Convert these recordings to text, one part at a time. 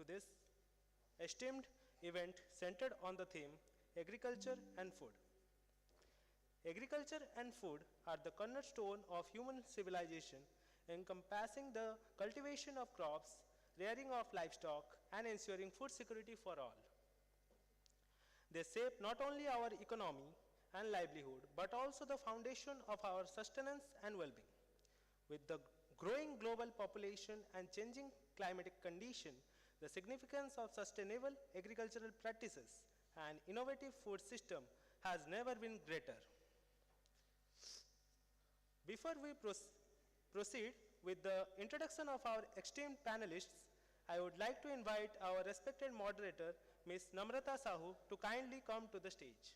to this esteemed event centered on the theme Agriculture and Food. Agriculture and food are the cornerstone of human civilization, encompassing the cultivation of crops, rearing of livestock, and ensuring food security for all. They shape not only our economy and livelihood, but also the foundation of our sustenance and well-being. With the growing global population and changing climatic condition, the significance of sustainable agricultural practices and innovative food system has never been greater. Before we proceed with the introduction of our esteemed panelists, I would like to invite our respected moderator, Ms. Namrata Sahoo, to kindly come to the stage.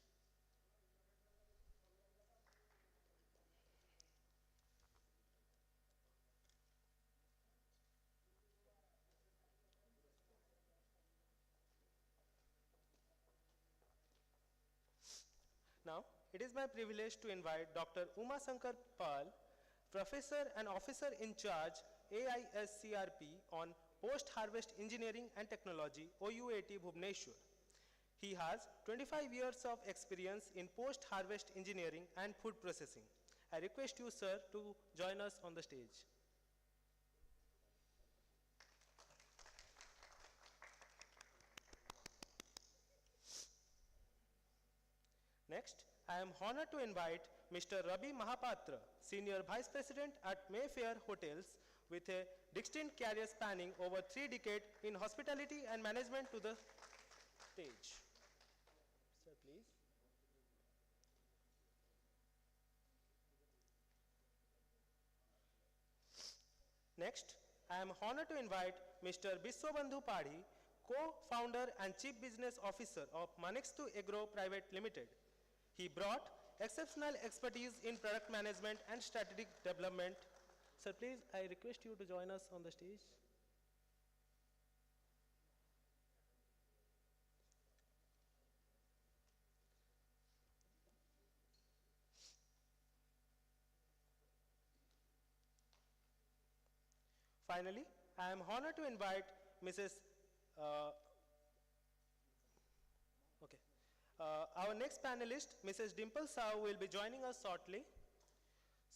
Now, it is my privilege to invite Dr. Uma Shankar Pal, Professor and Officer in Charge, AICRP on Post-Harvest Engineering and Technology, OUAT, Bhubaneswar. He has 25 years of experience in post-harvest engineering and food processing. I request you, sir, to join us on the stage. Next, I am honored to invite Mr. Ravi Mahapatra, Senior Vice President at Mayfair Hotels, with a distinct career spanning over 3 decades in hospitality and management, to the stage. Sir, please. Next, I am honored to invite Mr. Biswabandhu Padhi, Co-founder and Chief Business Officer of ManikstuAgro Private Limited. He brought exceptional expertise in product management and strategic development. Sir, please, I request you to join us on the stage. Finally, I am honored to invite Mrs. Our next panelist, Mrs. Dimple Sahoo, will be joining us shortly.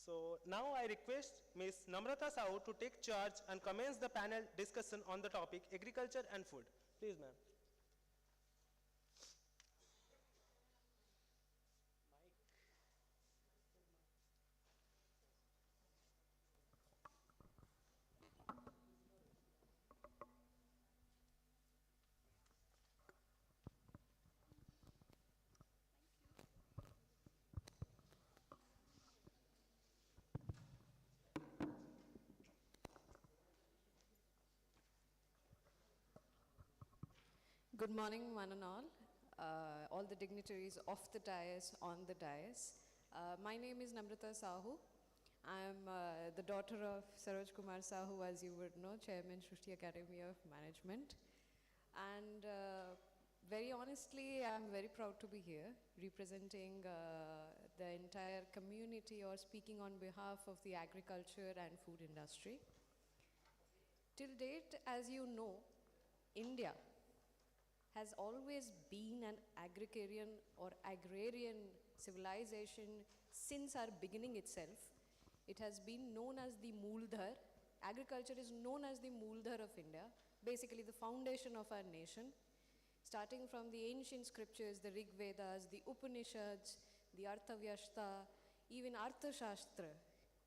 So now I request Ms. Namrata Sahoo to take charge and commence the panel discussion on the topic agriculture and food. Please, ma'am. Good morning, one and all the dignitaries off the dais, on the dais. My name is Namrata Sahoo. I am the daughter of Saroj Kumar Sahoo, as you would know, Chairman, Srishti Academy of Management. And very honestly, I am very proud to be here, representing the entire community or speaking on behalf of the agriculture and food industry. Till date, as you know, India has always been an agrarian or agrarian civilization since our beginning itself. It has been known as the Mooldhar. Agriculture is known as the Mooldhar of India, basically the foundation of our nation. Starting from the ancient scriptures, the Rig Vedas, the Upanishads, the Arthavyashta, even Arthashastra,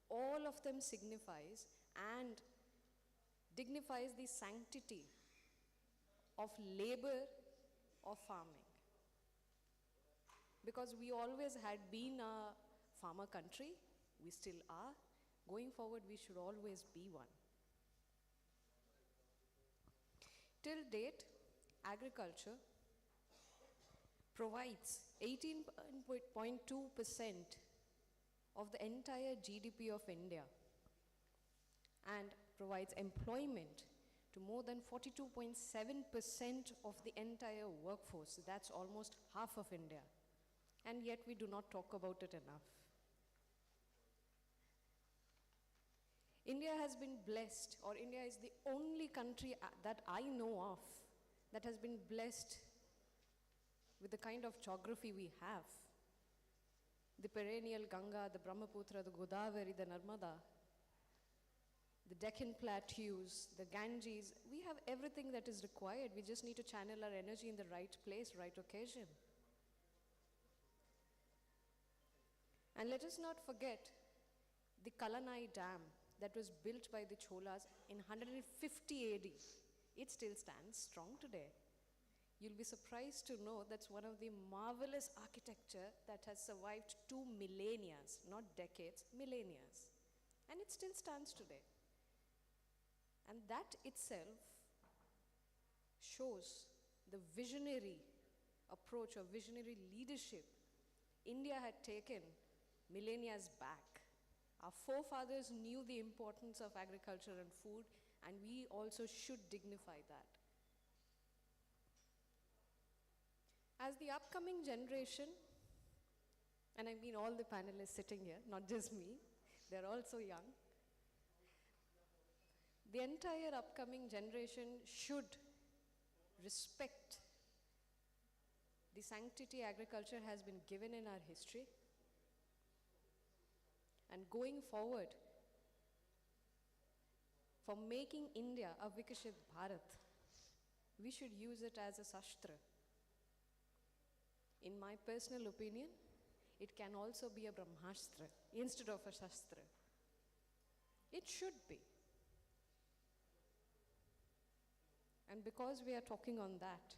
all of them signifies and dignifies the sanctity of labor of farming. Because we always had been a farmer country, we still are. Going forward, we should always be one. Till date, agriculture provides 18.2% of the entire GDP of India and provides employment to more than 42.7% of the entire workforce. That's almost half of India. And yet we do not talk about it enough. India has been blessed, or India is the only country that I know of that has been blessed with the kind of geography we have. The perennial Ganga, the Brahmaputra, the Godavari, the Narmada, the Deccan Plateaus, the Ganges. We have everything that is required. We just need to channel our energy in the right place, right occasion. And let us not forget the Kalanai Dam that was built by the Cholas in 150 AD. It still stands strong today. You'll be surprised to know that's one of the marvelous architecture that has survived 2 millennia, not decades, millennia. And it still stands today. And that itself shows the visionary approach or visionary leadership India had taken millennia back. Our forefathers knew the importance of agriculture and food, and we also should dignify that. As the upcoming generation, and I mean all the panelists sitting here, not just me, they're also young. The entire upcoming generation should respect the sanctity agriculture has been given in our history. And going forward, for making India a Vikashit Bharat, we should use it as a Shastra. In my personal opinion, it can also be a Brahmastra instead of a Shastra. It should be. And because we are talking on that,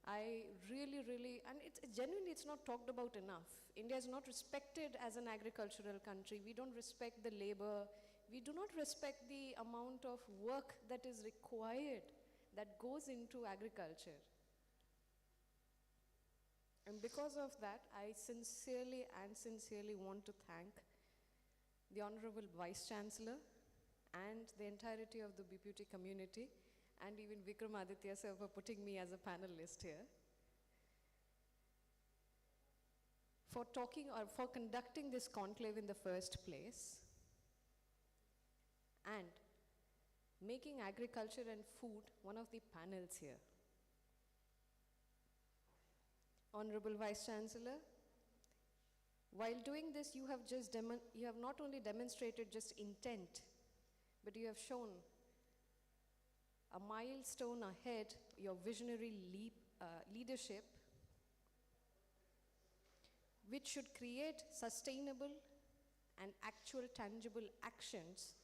I really, and it's genuinely, it's not talked about enough. India is not respected as an agricultural country. We don't respect the labor. We do not respect the amount of work that is required, that goes into agriculture. And because of that, I sincerely want to thank the Honorable Vice Chancellor and the entirety of the BPUT community, and even Vikramaditya sir for putting me as a panelist here, for talking or for conducting this conclave in the first place, and making agriculture and food one of the panels here. Honorable Vice Chancellor, while doing this, you have not only demonstrated just intent, but you have shown a milestone ahead, your visionary leadership, which should create sustainable and actual tangible actions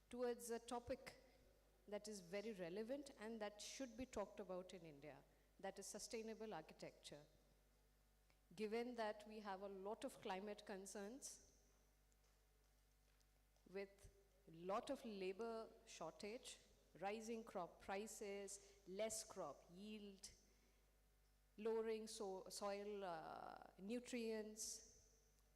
towards a topic that is very relevant and that should be talked about in India, that is sustainable architecture. Given that we have a lot of climate concerns with a lot of labor shortage, rising crop prices, less crop yield, lowering soil nutrients,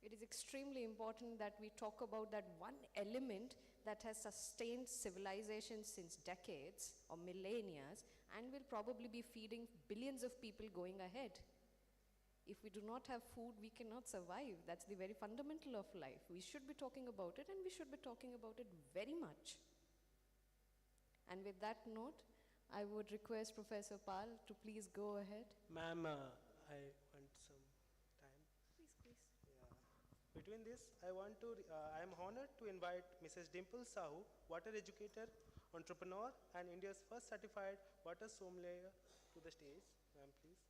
it is extremely important that we talk about that one element that has sustained civilization since decades or millennia and will probably be feeding billions of people going ahead. If we do not have food, we cannot survive. That's the very fundamental of life. We should be talking about it, and we should be talking about it very much. And with that note, I would request Professor Pal to please go ahead. Ma'am, I want some time. Please. Yeah. Between this, I am honored to invite Mrs. Dimple Sahoo, water educator, entrepreneur, and India's first certified water sommelier to the stage. Ma'am, please.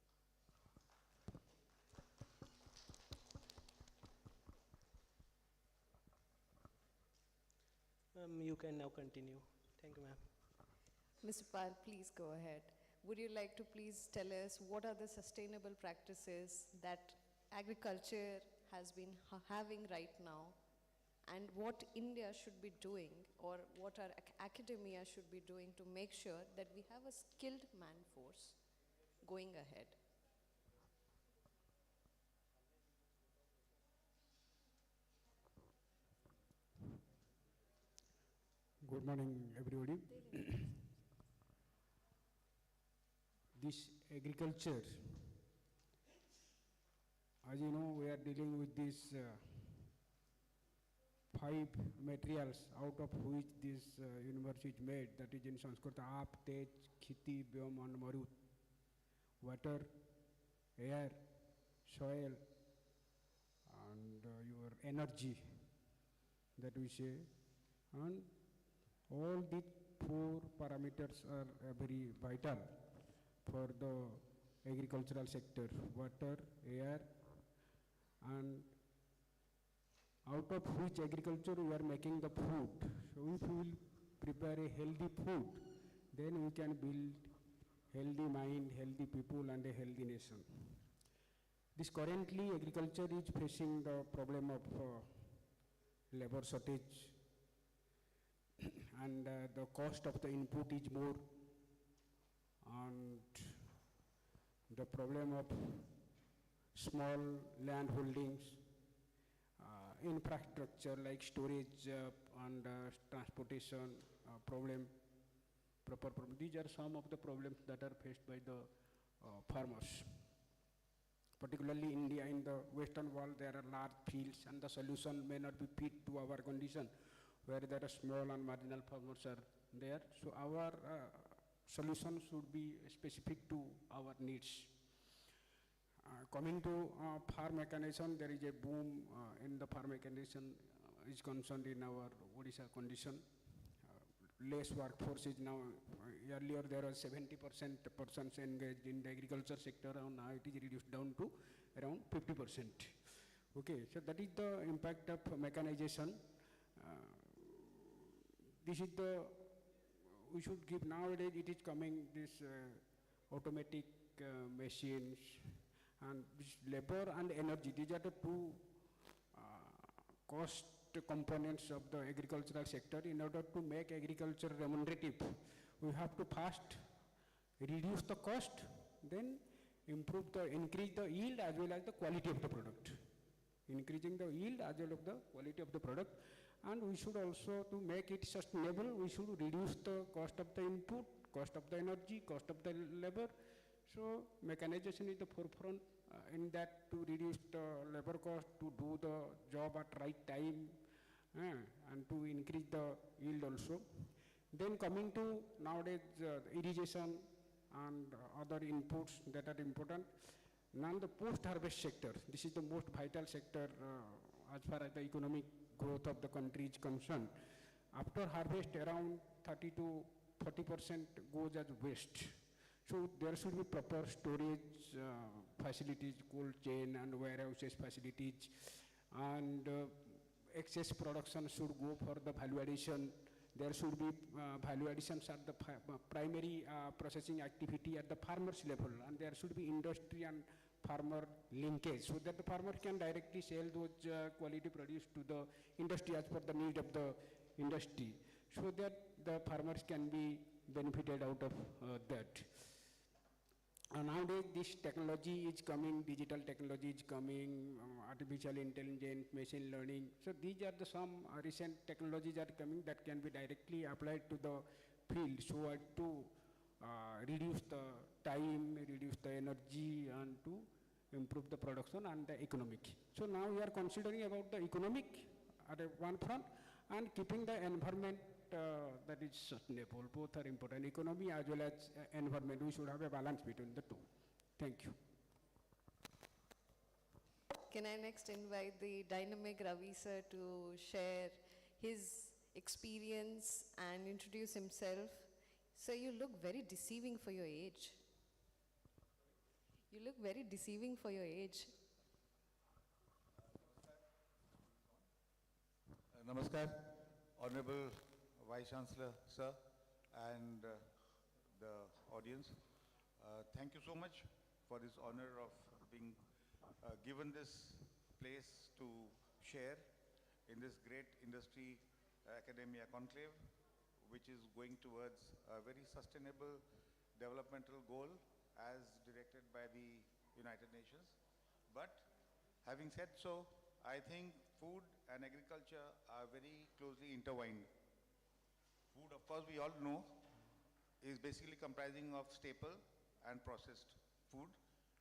You can now continue. Thank you, ma'am. Mr. Pal, please go ahead. Would you like to please tell us what are the sustainable practices that agriculture has been having right now, and what India should be doing, or what our academia should be doing to make sure that we have a skilled man force going ahead? Good morning, everybody. This agriculture, as you know, we are dealing with this 5 materials out of which this universe is made, that is in Sanskrit, Aap, Tej, Khiti, Vyom and Marut. Water, air, soil, and your energy, that we say, and all these 4 parameters are very vital for the agricultural sector: water, air, and out of which agriculture we are making the food. So if we will prepare a healthy food, then we can build healthy mind, healthy people and a healthy nation. This currently agriculture is facing the problem of labor shortage and the cost of the input is more, and the problem of small land holdings, infrastructure like storage and transportation problem, proper problem. These are some of the problems that are faced by the farmers. Particularly India, in the Western world, there are large fields and the solution may not be fit to our condition, where there are small and marginal farmers are there. So our solution should be specific to our needs. Coming to farm mechanization, there is a boom in the farm mechanization is concerned in our Odisha condition. Less workforce is now, earlier there was 70% persons engaged in the agriculture sector, and now it is reduced down to around 50%. Okay, so that is the impact of mechanization. This is the, we should give nowadays, it is coming, this automatic machines, and this labor and energy, these are the 2 cost components of the agricultural sector. In order to make agriculture remunerative, we have to first reduce the cost, then increase the yield as well as the quality of the product. Increasing the yield as well as the quality of the product. And we should also, to make it sustainable, we should reduce the cost of the input, cost of the energy, cost of the labor. So mechanization is the forefront in that, to reduce the labor cost, to do the job at right time, and to increase the yield also. Then coming to nowadays irrigation and other inputs that are important. Now the post-harvest sector, this is the most vital sector as far as the economic growth of the country is concerned. After harvest, around 30 to 40% goes as waste. So there should be proper storage facilities, cold chain and warehouses facilities, and excess production should go for the value addition. There should be value additions at the primary processing activity at the farmer's level, and there should be industry and farmer linkage, so that the farmer can directly sell those quality produce to the industry as per the need of the industry, so that the farmers can be benefited out of that. Nowadays this technology is coming, digital technology is coming, artificial intelligence, machine learning. So these are the some recent technologies are coming that can be directly applied to the field, so as to reduce the time, reduce the energy, and to improve the production and the economic. So now we are considering about the economic at one front, and keeping the environment that is sustainable. Both are important, economy as well as environment. We should have a balance between the two. Thank you. Can I next invite the dynamic Ravi sir to share his experience and introduce himself? Sir, you look very deceiving for your age. You look very deceiving for your age. Namaskar, Honorable Vice Chancellor, sir, and the audience. Thank you so much for this honor of being given this place to share in this great industry academia conclave, which is going towards a very sustainable developmental goal as directed by the United Nations. But having said so, I think food and agriculture are very closely intertwined. Food, of course, we all know, is basically comprising of staple and processed food,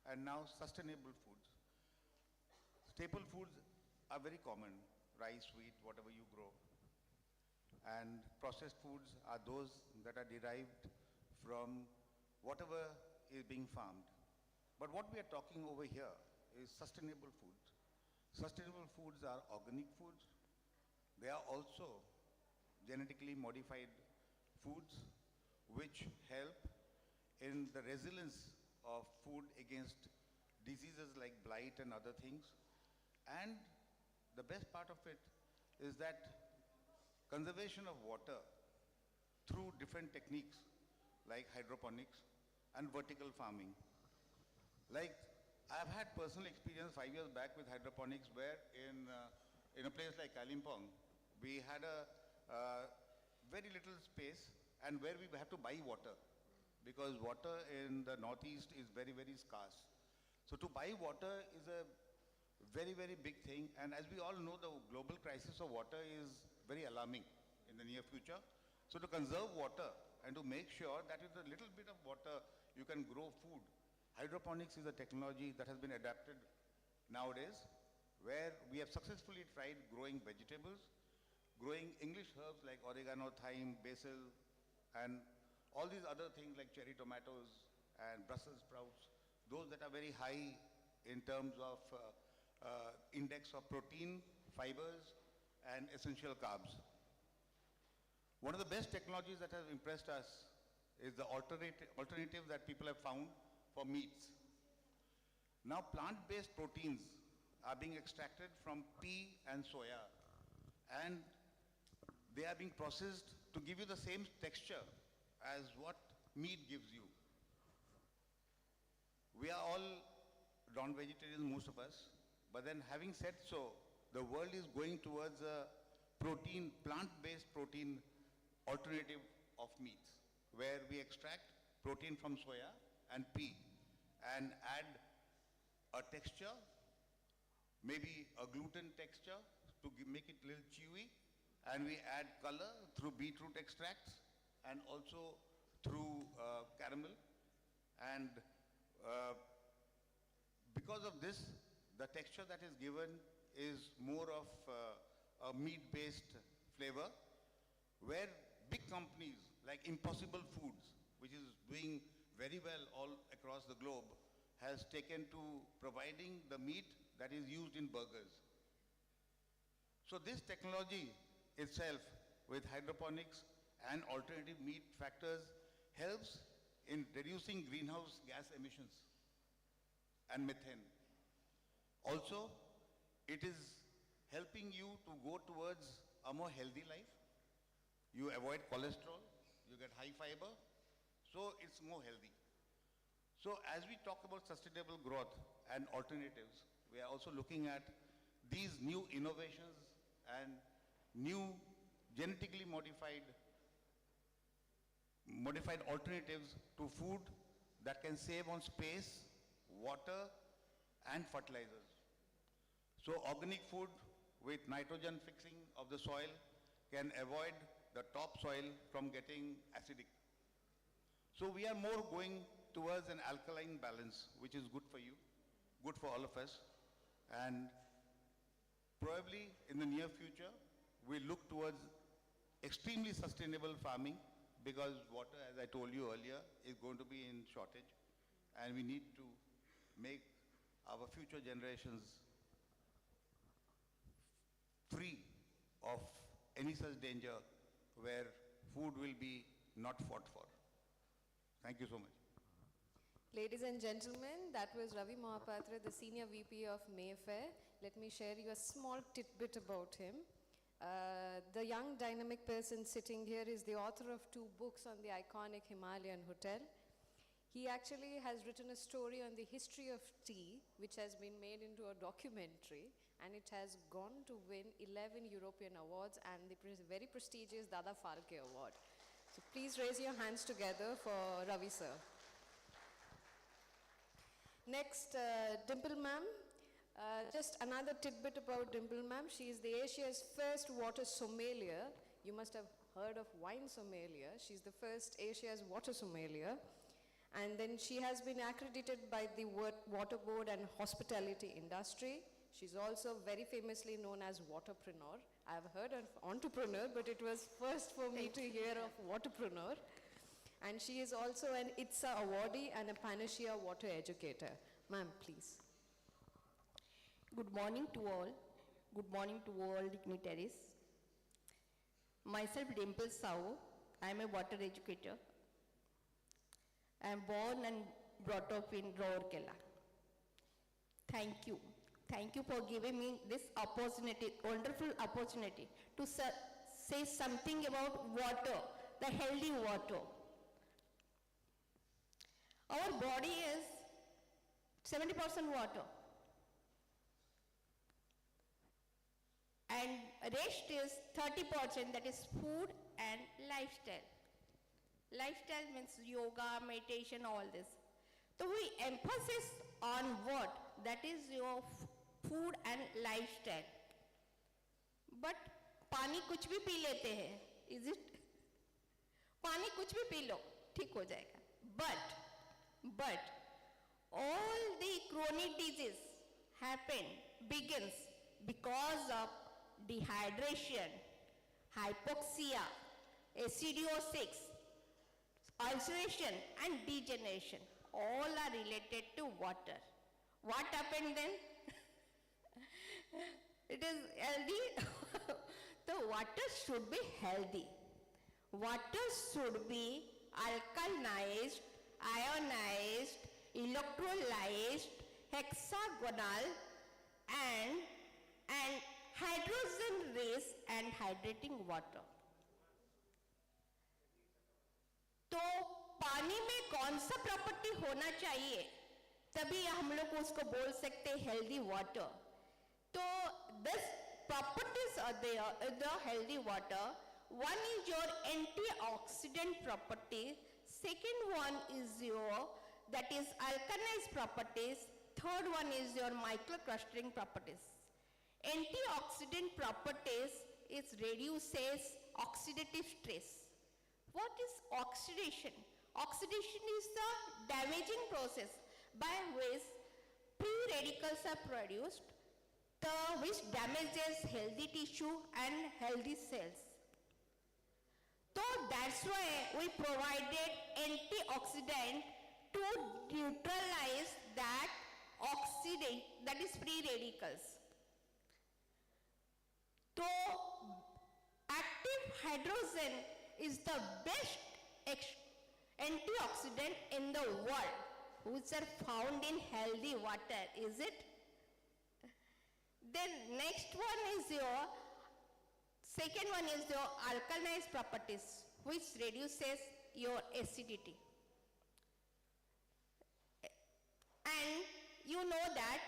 and now sustainable foods. Staple foods are very common. rice, wheat, whatever you grow. And processed foods are those that are derived from whatever is being farmed. But what we are talking over here is sustainable foods. Sustainable foods are organic foods. They are also genetically modified foods which help in the resilience of food against diseases like blight and other things. And the best part of it is that conservation of water through different techniques like hydroponics and vertical farming. Like, I've had personal experience 5 years back with hydroponics where in a place like Kalimpong, we had a very little space and where we had to buy water because water in the northeast is very, very scarce. So to buy water is a very, very big thing, and as we all know, the global crisis of water is very alarming in the near future. So to conserve water and to make sure that with a little bit of water you can grow food, hydroponics is a technology that has been adapted nowadays, where we have successfully tried growing vegetables, growing English herbs like oregano, thyme, basil, and all these other things like cherry tomatoes and Brussels sprouts, those that are very high in terms of index of protein, fibers, and essential carbs. One of the best technologies that has impressed us is the alternative that people have found for meats. Now plant-based proteins are being extracted from pea and soya, and they are being processed to give you the same texture as what meat gives you. We are all non-vegetarians, most of us, but then having said so, the world is going towards a protein, plant-based protein alternative of meats, where we extract protein from soya and pea and add a texture, maybe a gluten texture to make it a little chewy, and we add color through beetroot extracts and also through caramel. And because of this, the texture that is given is more of a meat-based flavor, where big companies like Impossible Foods, which is doing very well all across the globe, has taken to providing the meat that is used in burgers. So this technology itself with hydroponics and alternative meat factors helps in reducing greenhouse gas emissions and methane. Also, it is helping you to go towards a more healthy life. You avoid cholesterol, you get high fiber, so it's more healthy. So as we talk about sustainable growth and alternatives, we are also looking at these new innovations and new genetically modified alternatives to food that can save on space, water, and fertilizers. So organic food with nitrogen fixing of the soil can avoid the topsoil from getting acidic. So we are more going towards an alkaline balance, which is good for you, good for all of us. And probably in the near future, we look towards extremely sustainable farming, because water, as I told you earlier, is going to be in shortage. And we need to make our future generations free of any such danger where food will be not fought for. Thank you so much. Ladies and gentlemen, that was Ravi Mahapatra, the Sr.VP of Mayfair. Let me share you a small tidbit about him. The young dynamic person sitting here is the author of 2 books on the iconic Himalayan hotel. He actually has written a story on the history of tea, which has been made into a documentary, and it has gone to win 11 European awards and the very prestigious Dada Phalke Award. So please raise your hands together for Ravi sir. Next, Dimple ma'am. Just another tidbit about Dimple ma'am. She is the Asia's first water sommelier. You must have heard of wine sommelier. She's the first Asia's water sommelier. And then she has been accredited by the Water Board and Hospitality Industry. She's also very famously known as Waterpreneur. I've heard of entrepreneur, but it was first for me to hear of Waterpreneur. And she is also an ITSA awardee and a PANNACEA water educator. Ma'am, please. Good morning to all. Good morning to all dignitaries. Myself, Dimple Sahoo. I am a water educator. I am born and brought up in Rourkela. Thank you. Thank you for giving me this opportunity, wonderful opportunity to say something about water, the healthy water. Our body is 70% water. And rest is 30%, that is food and lifestyle. Lifestyle means yoga, meditation, all this. So we emphasis on what? That is your food and lifestyle. But पानी कुछ भी P लेते हैं, is it? पानी कुछ भी P low, ठीक हो जाएगा. But all the chronic disease begins because of dehydration, hypoxia, acidosis, ulceration and degeneration. All are related to water. What happened then? It is healthy. The water should be healthy. Water should be alkalinized, ionized, electrolyzed, hexagonal and hydrogen rich and hydrating water. तो पानी में कौन सा property होना चाहिए तभी हम लोग उसको बोल सकते हैं healthy water. तो this properties are there in the healthy water. One is your antioxidant property. Second one is your that is alkalinized properties. Third one is your microclustering properties. Antioxidant properties is reduces oxidative stress. What is oxidation? Oxidation is the damaging process by which free radicals are produced, which damages healthy tissue and healthy cells. So that's why we provided antioxidant to neutralize that that is free radicals. So active hydrogen is the best antioxidant in the world, which are found in healthy water, is it? Then next one is your, second one is your alkalinized properties, which reduces your acidity. And you know that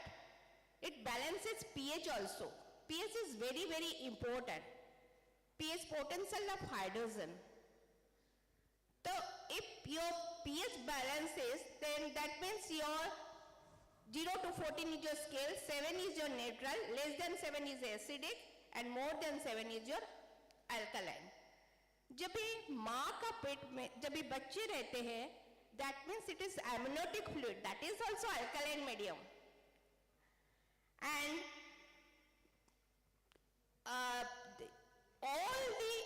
it balances pH also. pH is very, very important. pH potential of hydrogen. So if your pH balances, then that means your 0 to 14 is your scale, 7 is your neutral, less than 7 is acidic, and more than 7 is your alkaline. जब भी माँ का पेट में जब भी बच्चे रहते हैं, that means it is amniotic fluid, that is also alkaline medium. And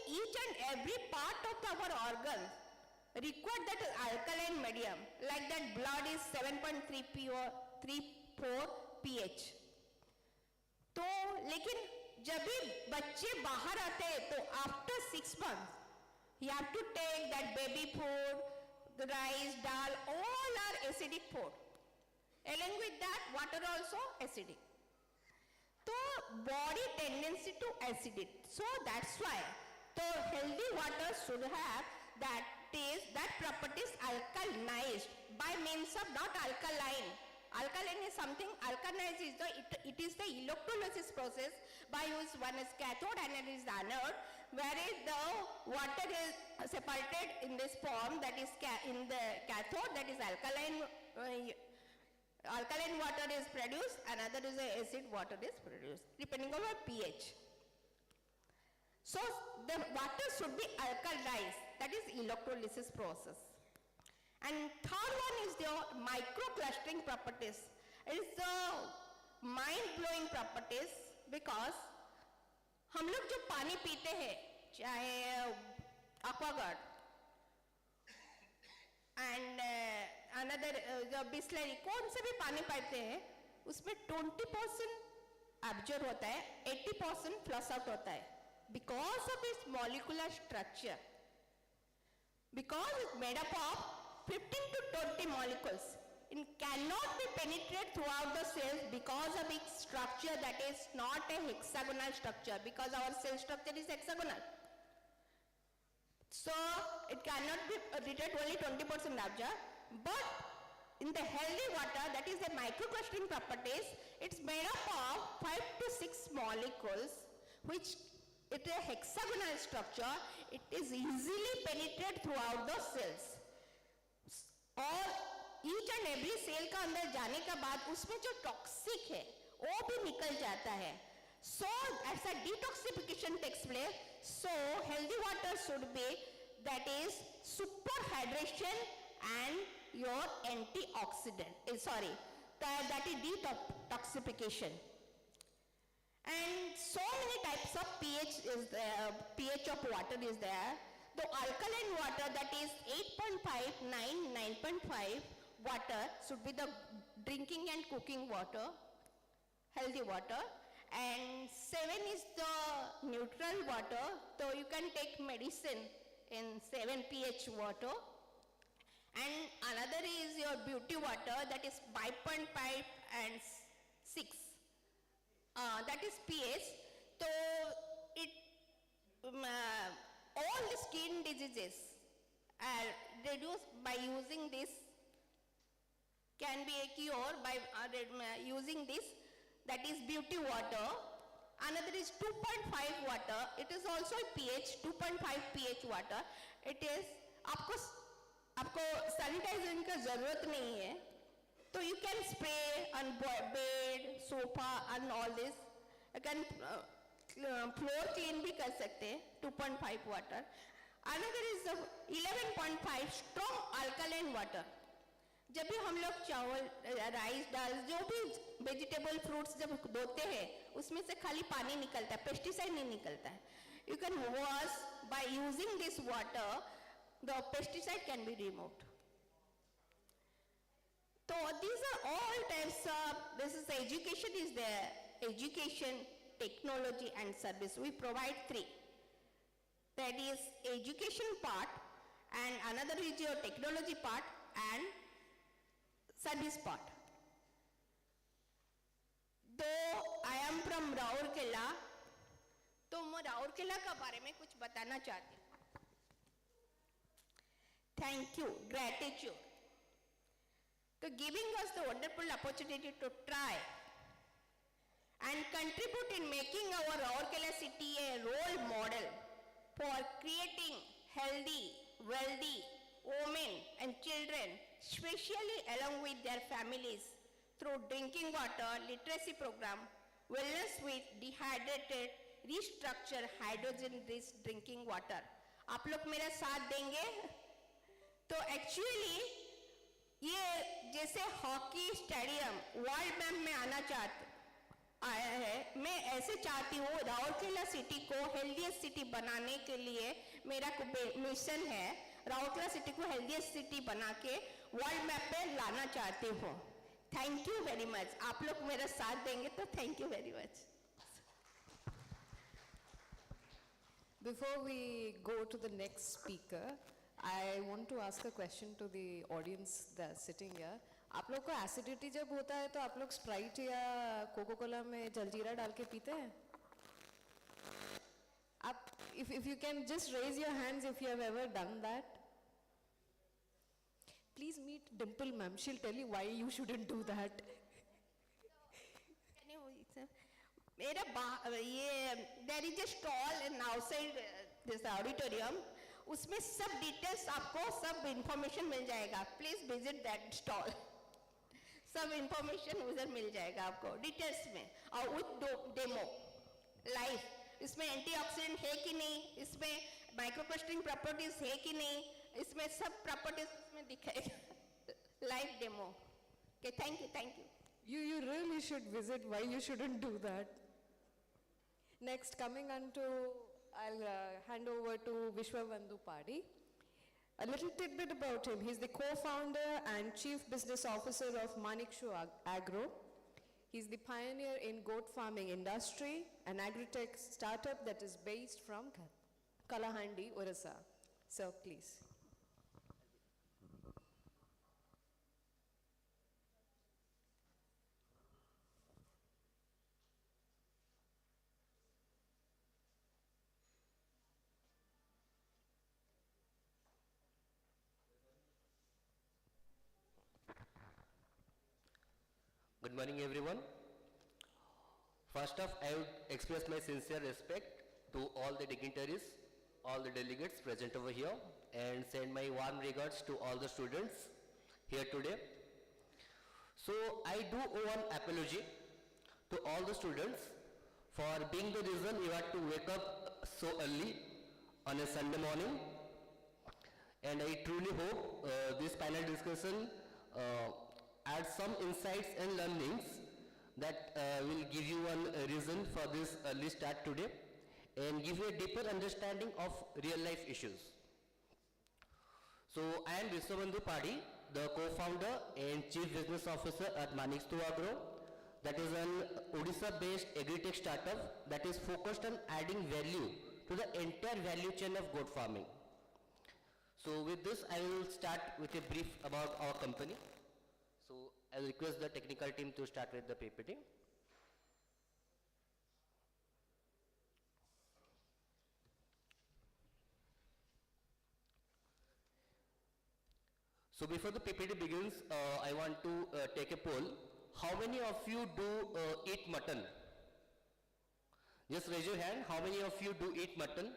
each and every part of our organ require that alkaline medium, like that blood is 7.34 pH. तो लेकिन जब भी बच्चे बाहर आते हैं तो after 6 months you have to take that baby food, the rice, dal, all are acidic food. Along with that, water also acidic. So body tendency to acidity. So that's why the healthy water should have that properties alkalinized by means of not alkaline. Alkaline is something, alkalinized is it is the electrolysis process by which one is cathode and it is the anode, whereas the water is separated in this form, that is in the cathode, that is alkaline water is produced, another is acid water is produced, depending on our pH. So the water should be alkalized, that is electrolysis process. And third one is the microclustering properties. It is the mind-blowing properties because हम लोग जो पानी पीते हैं, चाहे aquaguard and another जो बिस्लरी, कौन से भी पानी पीते हैं, उसमें 20% absorb होता है, 80% flush out होता है, because of its molecular structure. Because it's made up of 15 to 20 molecules. It cannot be penetrated throughout the cells because of its structure that is not a hexagonal structure, because our cell structure is hexagonal. So it cannot be retain only 20% absorb, but in the healthy water, that is the microclustering properties, it's made up of 5 to 6 molecules, which it is a hexagonal structure, it is easily penetrated throughout the cells. और each and every cell का अंदर जाने के बाद उसमें जो toxic है वो भी निकल जाता है. So as a detoxification takes place, so healthy water should be, that is super hydration and your antioxidant, that is detoxification. And so many types of pH is there, pH of water is there. The alkaline water, that is 8.5, 9, 9.5 water should be the drinking and cooking water, healthy water. And 7 is the neutral water, so you can take medicine in 7 pH water. And another is your beauty water, that is 5.5 and 6. That is pH. So it all the skin diseases are reduced by using this, can be a cure by using this, that is beauty water. Another is 2.5 water, it is also a pH, 2.5 pH water. It is, आपको sanitiser का जरूरत नहीं है, तो you can spray on bed, sofa and all this. You can floor clean भी कर सकते हैं, 2.5 water. Another is the 11.5 strong alkaline water. जब भी हम लोग चावल, राइस, दाल, जो भी वेजिटेबल फ्रूट्स जब धोते हैं, उसमें से खाली पानी निकलता है, पेस्टिसाइड नहीं निकलता है. You can wash by using this water, the pesticide can be removed. So these are all types of, this is education is there, education, technology and service. We provide 3. That is education part, and another is your technology part and service part. Though I am from Raurkela, तो मैं राउरकेला के बारे में कुछ बताना चाहती हूँ. Thank you, gratitude, to giving us the wonderful opportunity to try and contribute in making our Raurkela city a role model for creating healthy, wealthy women and children, especially along with their families, through drinking water literacy program, wellness with dehydrated, restructure hydrogen-rich drinking water. आप लोग मेरा साथ देंगे? तो actually ये जैसे hockey stadium world map में आया है, मैं ऐसे चाहती हूँ राउरकेला सिटी को हेल्दीएस्ट सिटी बनाने के लिए मेरा मिशन है. राउरकेला सिटी को हेल्दीएस्ट सिटी बना के वर्ल्ड मैप पे लाना चाहती हूँ. Thank you very much. आप लोग मेरा साथ देंगे तो thank you very much. Before we go to the next speaker, I want to ask a question to the audience that's sitting here. आप लोग को एसिडिटी जब होता है तो आप लोग स्प्राइट या कोको कोला में जलजीरा डाल के पीते हैं? आप if you can just raise your hands if you have ever done that. Please meet Dimple ma'am. She'll tell you why you shouldn't do that. मेरा ये there is a stall in outside this auditorium. उसमें सब details आपको सब information मिल जाएगा. Please visit that stall. सब information उधर मिल जाएगा आपको डिटेल्स में और विद डेमो लाइव. इसमें एंटीऑक्सीडेंट है कि नहीं, इसमें माइक्रोक्लस्टरिंग प्रॉपर्टीज है कि नहीं, इसमें सब प्रॉपर्टीज इसमें दिखाएगा. Live demo. Okay, thank you. You really should visit. Why you shouldn't do that? Next, coming on to, I'll hand over to Biswabandhu Padhi. A little tidbit about him. He's the co-founder and chief business officer of ManikstuAgro. He's the pioneer in goat farming industry, an agri-tech startup that is based from Kalahandi, Orissa. So please. Good morning, everyone. First off, I would express my sincere respect to all the dignitaries, all the delegates present over here, and send my warm regards to all the students here today. So, I do owe an apology to all the students for being the reason you had to wake up so early on a Sunday morning. And I truly hope this panel discussion add some insights and learnings that will give you one reason for this early start today and give you a deeper understanding of real life issues. So I am Biswabandhu Padhi, the co-founder and chief business officer at ManikstuAgro, that is an Odisha-based agri-tech startup that is focused on adding value to the entire value chain of goat farming. So with this, I will start with a brief about our company. So I will request the technical team to start with the PPT. So before the PPT begins, I want to take a poll. How many of you do eat mutton? Just raise your hand. How many of you do eat mutton?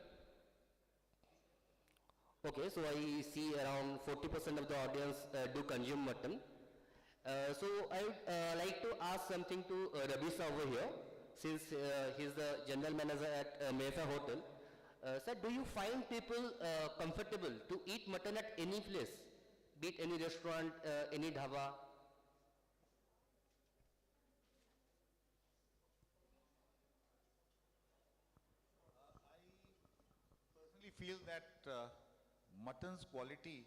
Okay, so I see around 40% of the audience do consume mutton. So I would like to ask something to Ravi sir over here, since he's the general manager at Mayfair Hotel. Sir, do you find people comfortable to eat mutton at any place, be it any restaurant, any dhaba? I personally feel that mutton's quality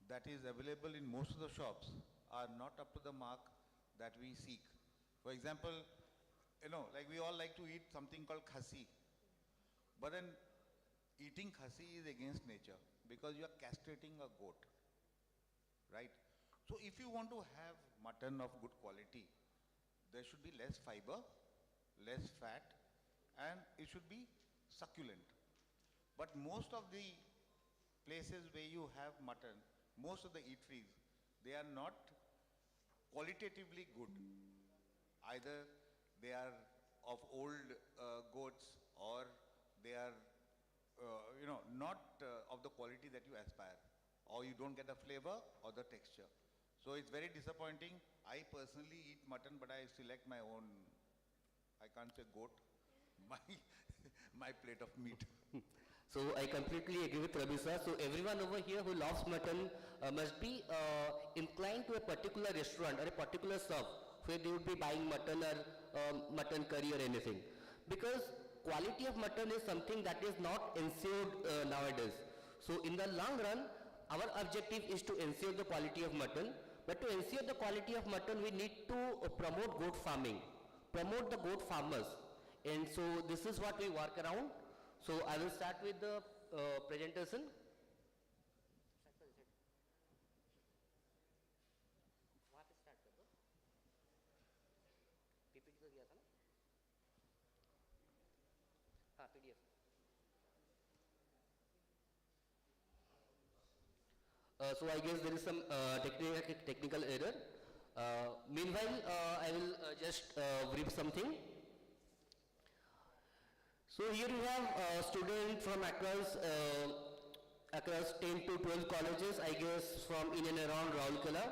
that is available in most of the shops are not up to the mark that we seek. For example, like we all like to eat something called khasi. But then eating khasi is against nature because you are castrating a goat, right? So if you want to have mutton of good quality, there should be less fiber, less fat, and it should be succulent. But most of the places where you have mutton, most of the eateries, they are not qualitatively good. Either they are of old goats or they are, not of the quality that you aspire, or you don't get the flavor or the texture. So it's very disappointing. I personally eat mutton, but I select my own, I can't say goat, my plate of meat. So I completely agree with Ravi sir. So everyone over here who loves mutton must be inclined to a particular restaurant or a particular shop where they would be buying mutton or mutton curry or anything. Because quality of mutton is something that is not ensured nowadays. So in the long run, our objective is to ensure the quality of mutton. But to ensure the quality of mutton, we need to promote goat farming, promote the goat farmers. And so this is what we work around. So I will start with the presentation. So I guess there is some technical error. Meanwhile, I will just brief something. So here you have students from across 10 to 12 colleges, I guess from in and around Raulkela.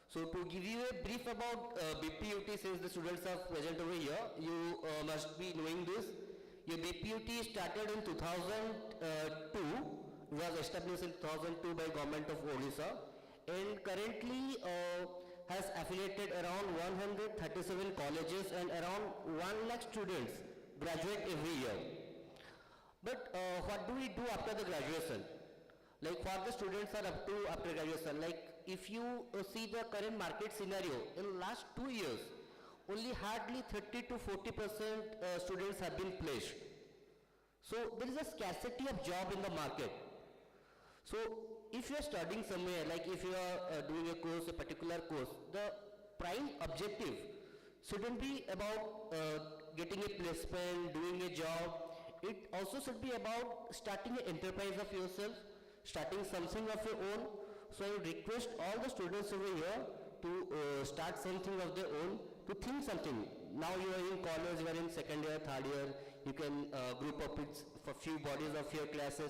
So to give you a brief about BPUT, since the students are present over here, you must be knowing this. Your BPUT started in 2002, was established in 2002 by Government of Odisha, and currently has affiliated around 137 colleges and around 1 lakh students graduate every year. But what do we do after the graduation? Like what the students are up to after graduation? Like if you see the current market scenario, in last 2 years, only hardly 30 to 40% students have been placed. So there is a scarcity of job in the market. So if you are studying somewhere, like if you are doing a course, a particular course, the prime objective shouldn't be about getting a placement, doing a job. It also should be about starting an enterprise of yourself, starting something of your own. So I would request all the students over here to start something of their own, to think something. Now you are in college, you are in second year, third year, you can group up with for few bodies of your class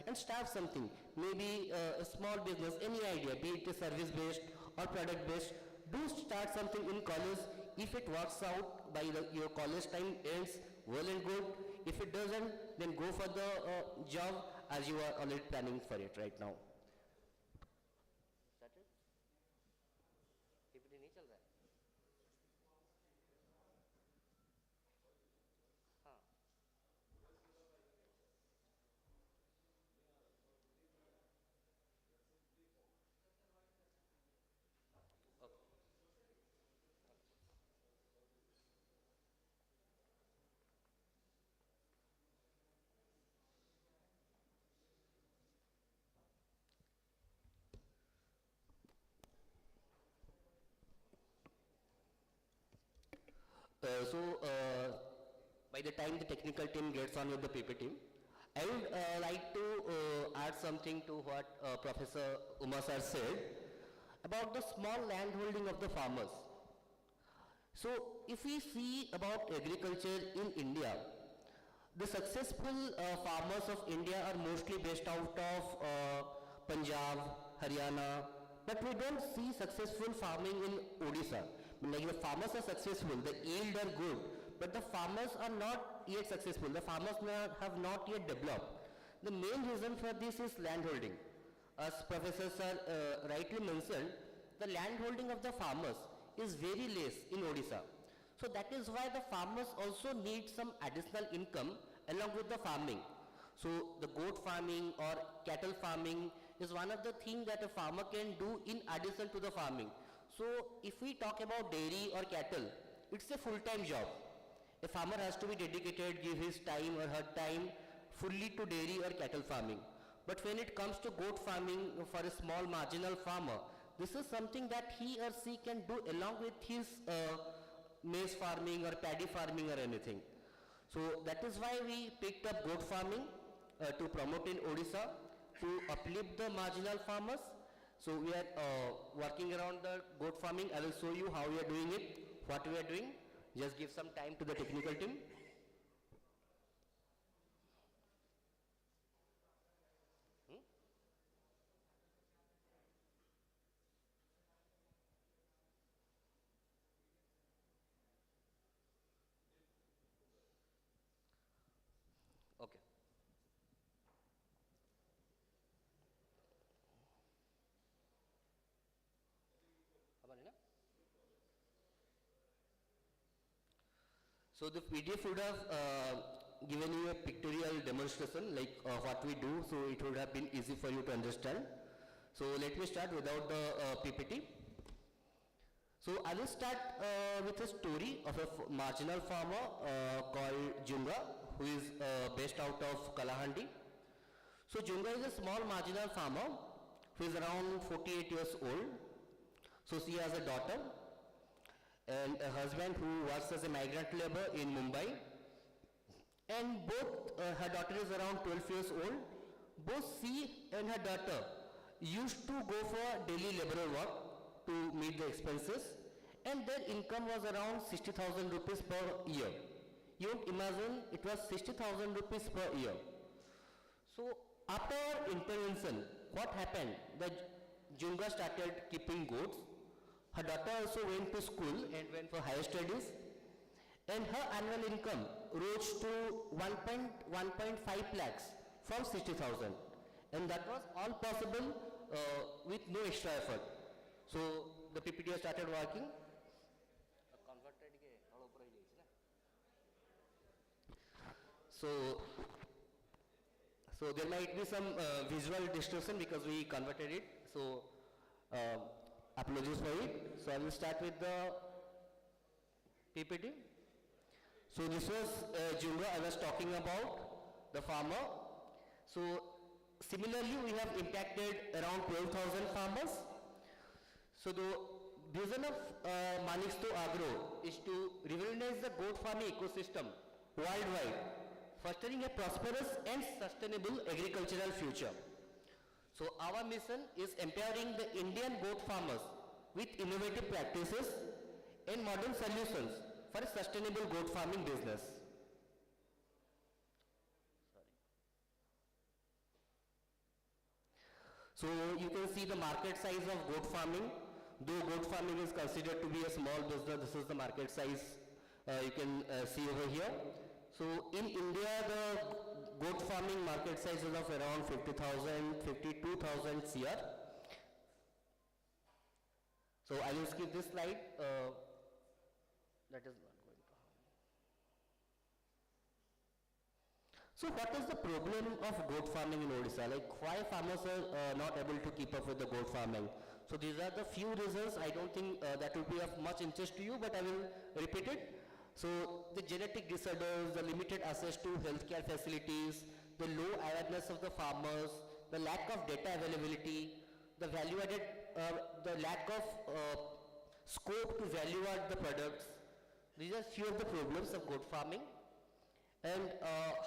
and start something. Maybe a small business, any idea, be it a service based or product based. Do start something in college. If it works out by your college time ends, well and good. If it doesn't, then go for the job as you are already planning for it right now. By the time the technical team gets on with the PPT, I would like to add something to what Professor Uma sir said about the small land holding of the farmers. So if we see about agriculture in India, the successful farmers of India are mostly based out of Punjab, Haryana, but we don't see successful farming in Odisha. Like the farmers are successful, the yield are good, but the farmers are not yet successful. The farmers have not yet developed. The main reason for this is land holding. As Professor sir rightly mentioned, the land holding of the farmers is very less in Odisha. So that is why the farmers also need some additional income along with the farming. So the goat farming or cattle farming is one of the things that a farmer can do in addition to the farming. So if we talk about dairy or cattle, it's a full-time job. A farmer has to be dedicated, give his time or her time fully to dairy or cattle farming. But when it comes to goat farming for a small marginal farmer, this is something that he or she can do along with his maize farming or paddy farming or anything. So that is why we picked up goat farming to promote in Odisha, to uplift the marginal farmers. So we are working around the goat farming. I will show you how we are doing it, what we are doing. Just give some time to the technical team. Okay. So the PDF would have given you a pictorial demonstration like what we do, so it would have been easy for you to understand. So let me start without the PPT. So I will start with a story of a marginal farmer called Junga, who is based out of Kalahandi. So Junga is a small marginal farmer who is around 48 years old. So she has a daughter and a husband who works as a migrant labor in Mumbai. And both, her daughter is around 12 years old. Both she and her daughter used to go for daily laborer work to meet the expenses, and their income was around 60,000 rupees per year. You would imagine it was 60,000 rupees per year. So after our intervention, what happened? The Junga started keeping goats. Her daughter also went to school and went for higher studies, and her annual income rose to 1.5 lakhs from 60,000, and that was all possible with no extra effort. So the PPT has started working. So there might be some visual distortion because we converted it. So apologies for it. So I will start with the PPT. So this was Jumra I was talking about, the farmer. So similarly we have impacted around 12,000 farmers. So the vision of ManikstuAgro is to revolutionize the goat farming ecosystem worldwide, fostering a prosperous and sustainable agricultural future. So our mission is empowering the Indian goat farmers with innovative practices and modern solutions for a sustainable goat farming business. So you can see the market size of goat farming. Though goat farming is considered to be a small business, this is the market size you can see over here. So in India, the goat farming market size is of around 50,000, 52,000 CR. So I will skip this slide. That is not going to happen. So what is the problem of goat farming in Odisha? Like why farmers are not able to keep up with the goat farming? So these are the few reasons. I don't think that will be of much interest to you, but I will repeat it. So the genetic disorders, the limited access to healthcare facilities, the low awareness of the farmers, the lack of data availability, the value added, the lack of scope to value add the products. These are few of the problems of goat farming. And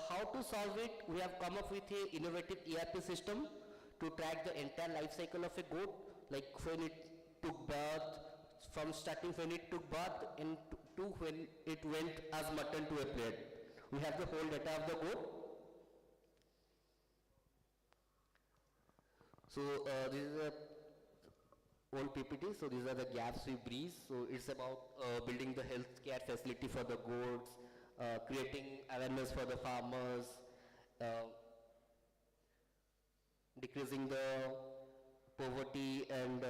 how to solve it? We have come up with an innovative ERP system to track the entire life cycle of a goat, like when it took birth, from starting when it took birth and to when it went as mutton to a plate. We have the whole data of the goat. So this is a old PPT. So these are the gaps we bridge. So it's about building the healthcare facility for the goats, creating awareness for the farmers, decreasing the poverty and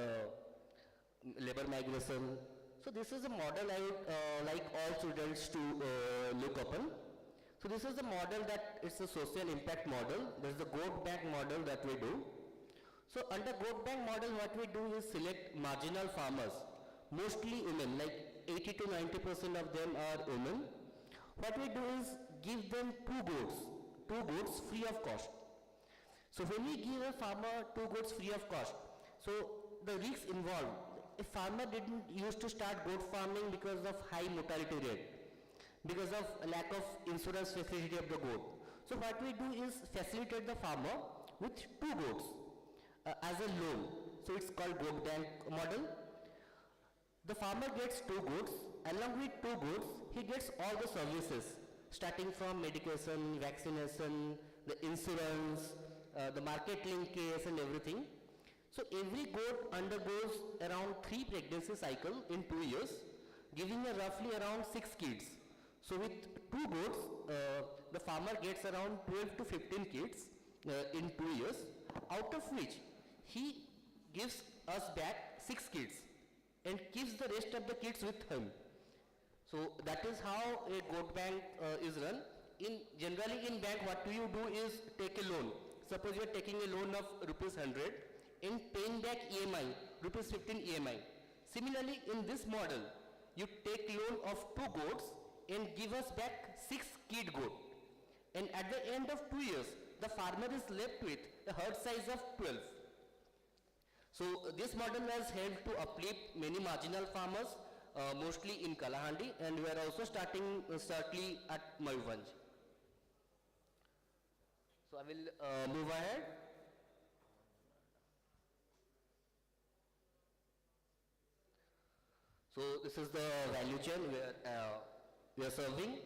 labor migration. So this is a model I would like all students to look upon. So this is the model that it's a social impact model. There's the goat bank model that we do. So under goat bank model, what we do is select marginal farmers, mostly women, like 80 to 90% of them are women. What we do is give them two goats free of cost. So when we give a farmer two goats free of cost, so the risks involved, a farmer didn't used to start goat farming because of high mortality rate, because of lack of insurance facility of the goat. So what we do is facilitate the farmer with two goats as a loan. So it's called goat bank model. The farmer gets two goats. Along with two goats, he gets all the services, starting from medication, vaccination, the insurance, the market linkage and everything. So every goat undergoes around 3 pregnancy cycles in 2 years, giving a roughly around 6 kids. So with 2 goats, the farmer gets around 12 to 15 kids in 2 years, out of which he gives us back 6 kids and keeps the rest of the kids with him. So that is how a goat bank is run. Generally in bank, what do you do is take a loan. Suppose you are taking a loan of ₹100 and paying back EMI, ₹15 EMI. Similarly, in this model, you take loan of 2 goats and give us back 6 kid goat. And at the end of 2 years, the farmer is left with a herd size of 12. So this model has helped to uplift many marginal farmers, mostly in Kalahandi, and we are also starting certainly at Mayfair. So I will move ahead. So this is the value chain where we are serving.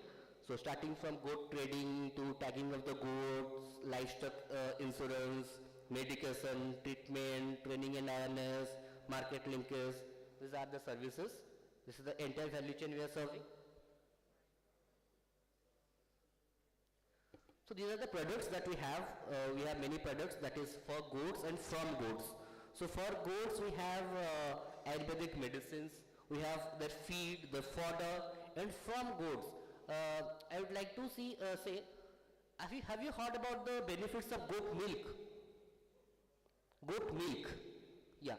So starting from goat trading to tagging of the goats, livestock insurance, medication, treatment, training and awareness, market linkage. These are the services. This is the entire value chain we are serving. So these are the products that we have. We have many products that is for goats and from goats. So for goats we have Ayurvedic medicines, we have their feed, the fodder, and from goats. I would like to say, have you heard about the benefits of goat milk? Goat milk, yeah.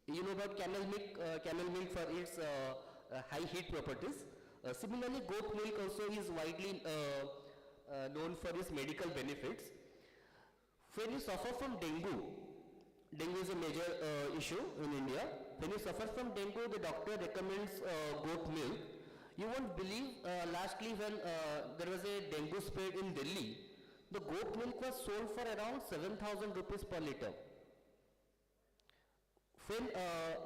You know about camel milk for its high heat properties. Similarly, goat milk also is widely known for its medical benefits. When you suffer from dengue is a major issue in India. When you suffer from dengue, the doctor recommends goat milk. You won't believe, lastly when there was a dengue spread in Delhi, the goat milk was sold for around 7,000 rupees per liter. When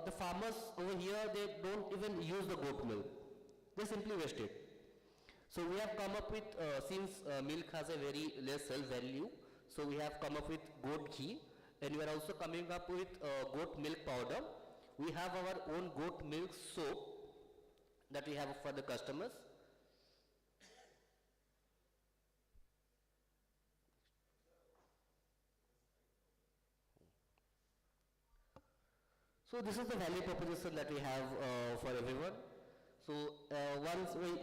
the farmers over here, they don't even use the goat milk. They simply waste it. So we have come up with, since milk has a very less sell value, so we have come up with goat ghee, and we are also coming up with goat milk powder. We have our own goat milk soap that we have for the customers. So this is the value proposition that we have for everyone. So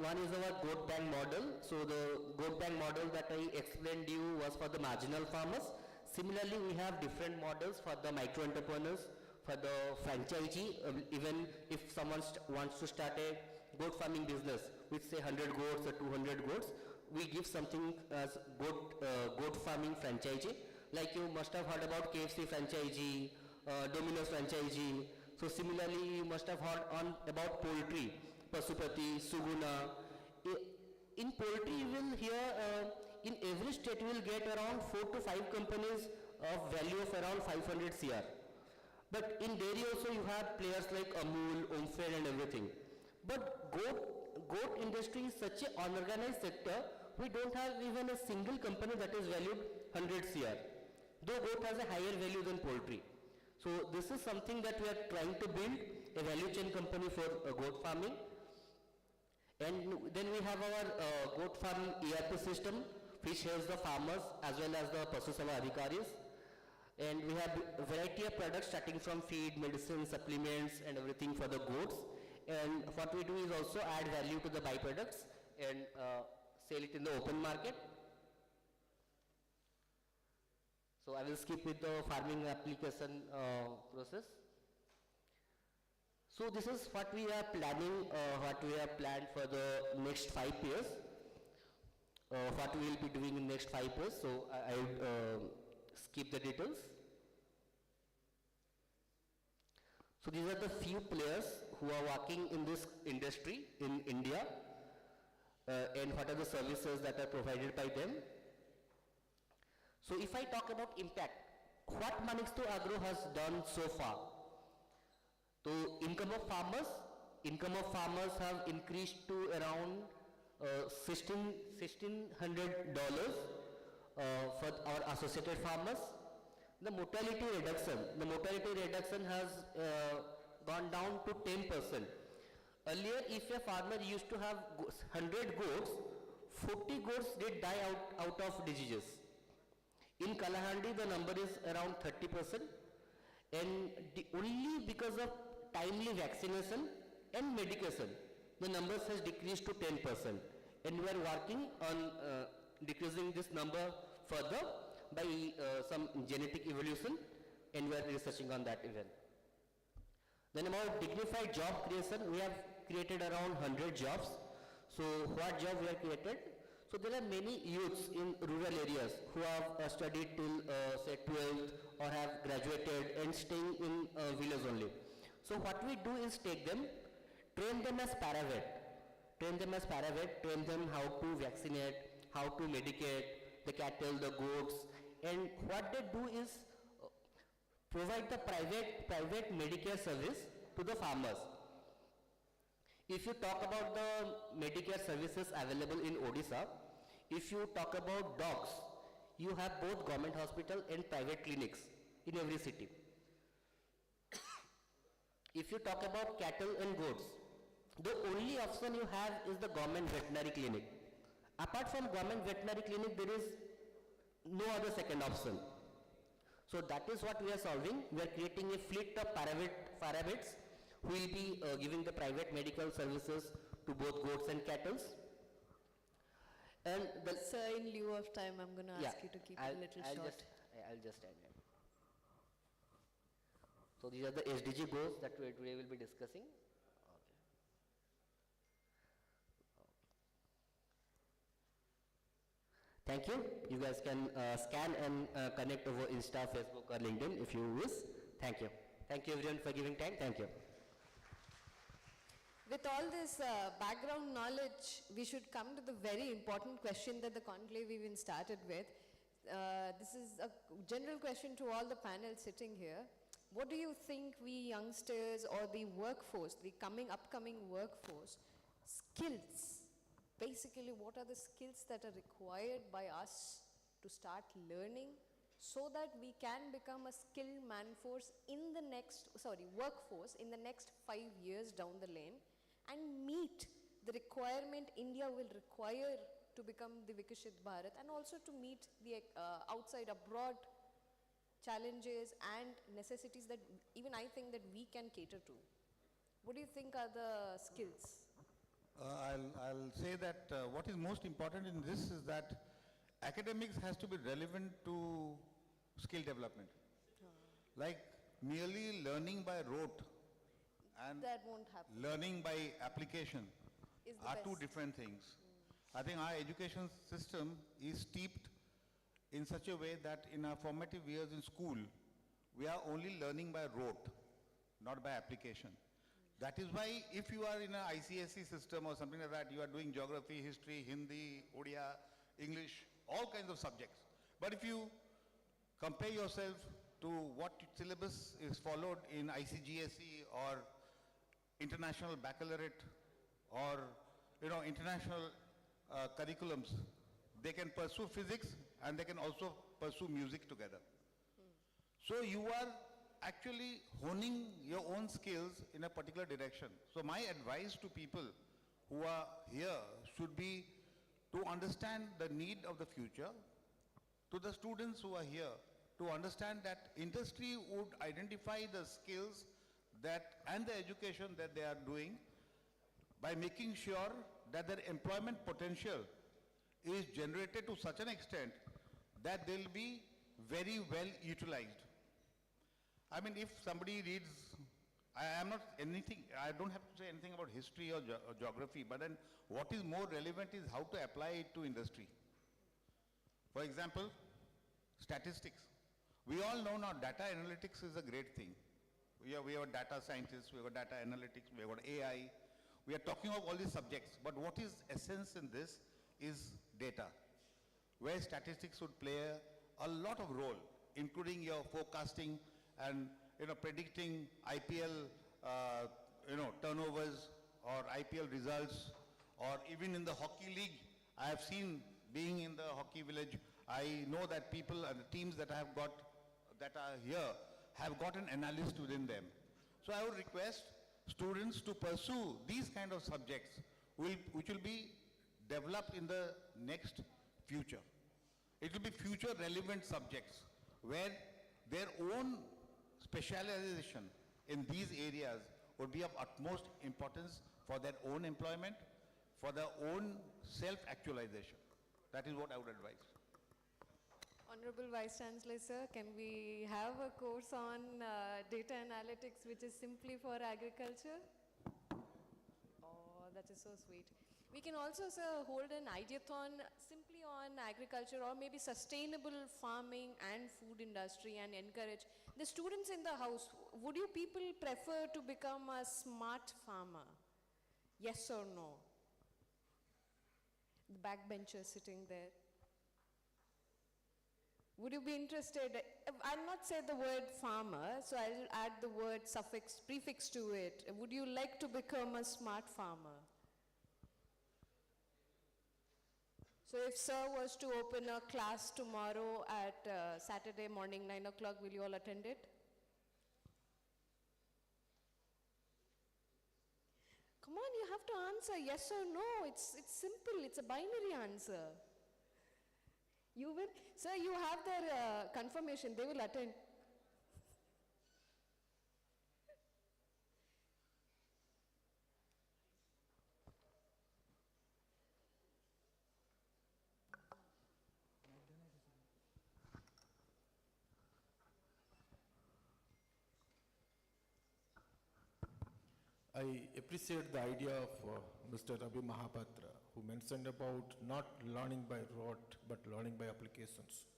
one is our goat bank model. So the goat bank model that I explained to you was for the marginal farmers. Similarly, we have different models for the micro entrepreneurs, for the franchisee. Even if someone wants to start a goat farming business with say 100 goats or 200 goats, we give something as goat farming franchisee. Like you must have heard about KFC franchisee, Domino's franchisee. So similarly, you must have heard about poultry, Pasupati, Suguna. In poultry, you will hear in every state you will get around 4 to 5 companies of value of around 500 CR. But in dairy also you have players like Amul, Omfed and everything. But goat industry is such an unorganized sector, we don't have even a single company that is valued 100 CR. Though goat has a higher value than poultry. So this is something that we are trying to build, a value chain company for goat farming. And then we have our goat farm ERP system, which helps the farmers as well as the Pasu Seva Adhikaris. And we have a variety of products starting from feed, medicine, supplements and everything for the goats. And what we do is also add value to the byproducts and sell it in the open market. So I will skip with the farming application process. So this is what we are planning, what we have planned for the next 5 years. What we will be doing in next 5 years. So I would skip the details. So these are the few players who are working in this industry in India and what are the services that are provided by them. So if I talk about impact, what ManikstuAgro has done so far? So income of farmers have increased to around $1,600 for our associated farmers. The mortality reduction has gone down to 10%. Earlier, if a farmer used to have 100 goats, 40 goats did die out of diseases. In Kalahandi, the number is around 30%, and only because of timely vaccination and medication, the numbers has decreased to 10%. And we are working on decreasing this number further by some genetic evolution, and we are researching on that even. Then about dignified job creation, we have created around 100 jobs. So what job we have created? So there are many youths in rural areas who have studied till say 12th or have graduated and staying in village only. So what we do is take them, train them as paravet, train them how to vaccinate, how to medicate the cattle, the goats, and what they do is provide the private Medicare service to the farmers. If you talk about the Medicare services available in Odisha, if you talk about dogs, you have both government hospital and private clinics in every city. If you talk about cattle and goats, the only option you have is the government veterinary clinic. Apart from government veterinary clinic, there is no other second option. So that is what we are solving. We are creating a fleet of parabbits who will be giving the private medical services to both goats and cattle. And the Sir, in lieu of time, I'm going to ask you to keep it a little short. I'll just end it. So these are the SDG goals that we today will be discussing. Thank you. You guys can scan and connect over Insta, Facebook or LinkedIn if you wish. Thank you. Thank you everyone for giving time. Thank you. With all this background knowledge, we should come to the very important question that the conclave even started with. This is a general question to all the panel sitting here. What do you think we youngsters or the workforce, the upcoming workforce, skills, basically what are the skills that are required by us to start learning so that we can become a skilled workforce in the next 5 years down the lane and meet the requirement India will require to become the Vikshit Bharat and also to meet the outside abroad challenges and necessities that even I think that we can cater to. What do you think are the skills? I'll say that what is most important in this is that academics has to be relevant to skill development. Like merely learning by rote and that won't happen. Learning by application are two best. different things. I think our education system is steeped in such a way that in our formative years in school, we are only learning by rote, not by application. That is why if you are in an ICSE system or something like that, you are doing geography, history, Hindi, Odia, English, all kinds of subjects. But if you compare yourself to what syllabus is followed in ICGSE or international baccalaureate or international curriculums, they can pursue physics and they can also pursue music together. So you are actually honing your own skills in a particular direction. So my advice to people who are here should be to understand the need of the future, to the students who are here, to understand that industry would identify the skills and the education that they are doing by making sure that their employment potential is generated to such an extent that they'll be very well utilized. I mean, if somebody reads, I don't have to say anything about history or geography, but then what is more relevant is how to apply it to industry. For example, statistics. We all know now data analytics is a great thing. We have data scientists, we have data analytics, we have AI. We are talking of all these subjects, but what is essence in this is data, where statistics would play a lot of role, including your forecasting and predicting IPL turnovers or IPL results, or even in the hockey league. I have seen, being in the hockey village, I know that people and the teams that I have got that are here have got an analyst within them. So I would request students to pursue these kind of subjects which will be developed in the next future. It will be future relevant subjects where their own specialization in these areas would be of utmost importance for their own employment, for their own self-actualization. That is what I would advise. Honorable Vice Chancellor, sir, can we have a course on data analytics which is simply for agriculture? Oh, that is so sweet. We can also, sir, hold an ideathon simply on agriculture or maybe sustainable farming and food industry and encourage the students in the house. Would you people prefer to become a smart farmer? Yes or no? The backbenchers sitting there. Would you be interested? I'll not say the word farmer, so I'll add the word prefix to it. Would you like to become a smart farmer? So if sir was to open a class tomorrow at Saturday morning 9 o'clock, will you all attend it? Come on, you have to answer yes or no. It's simple. It's a binary answer. You will? Sir, you have their confirmation. They will attend. I appreciate the idea of Mr. Ravi Mahapatra, who mentioned about not learning by rote, but learning by applications.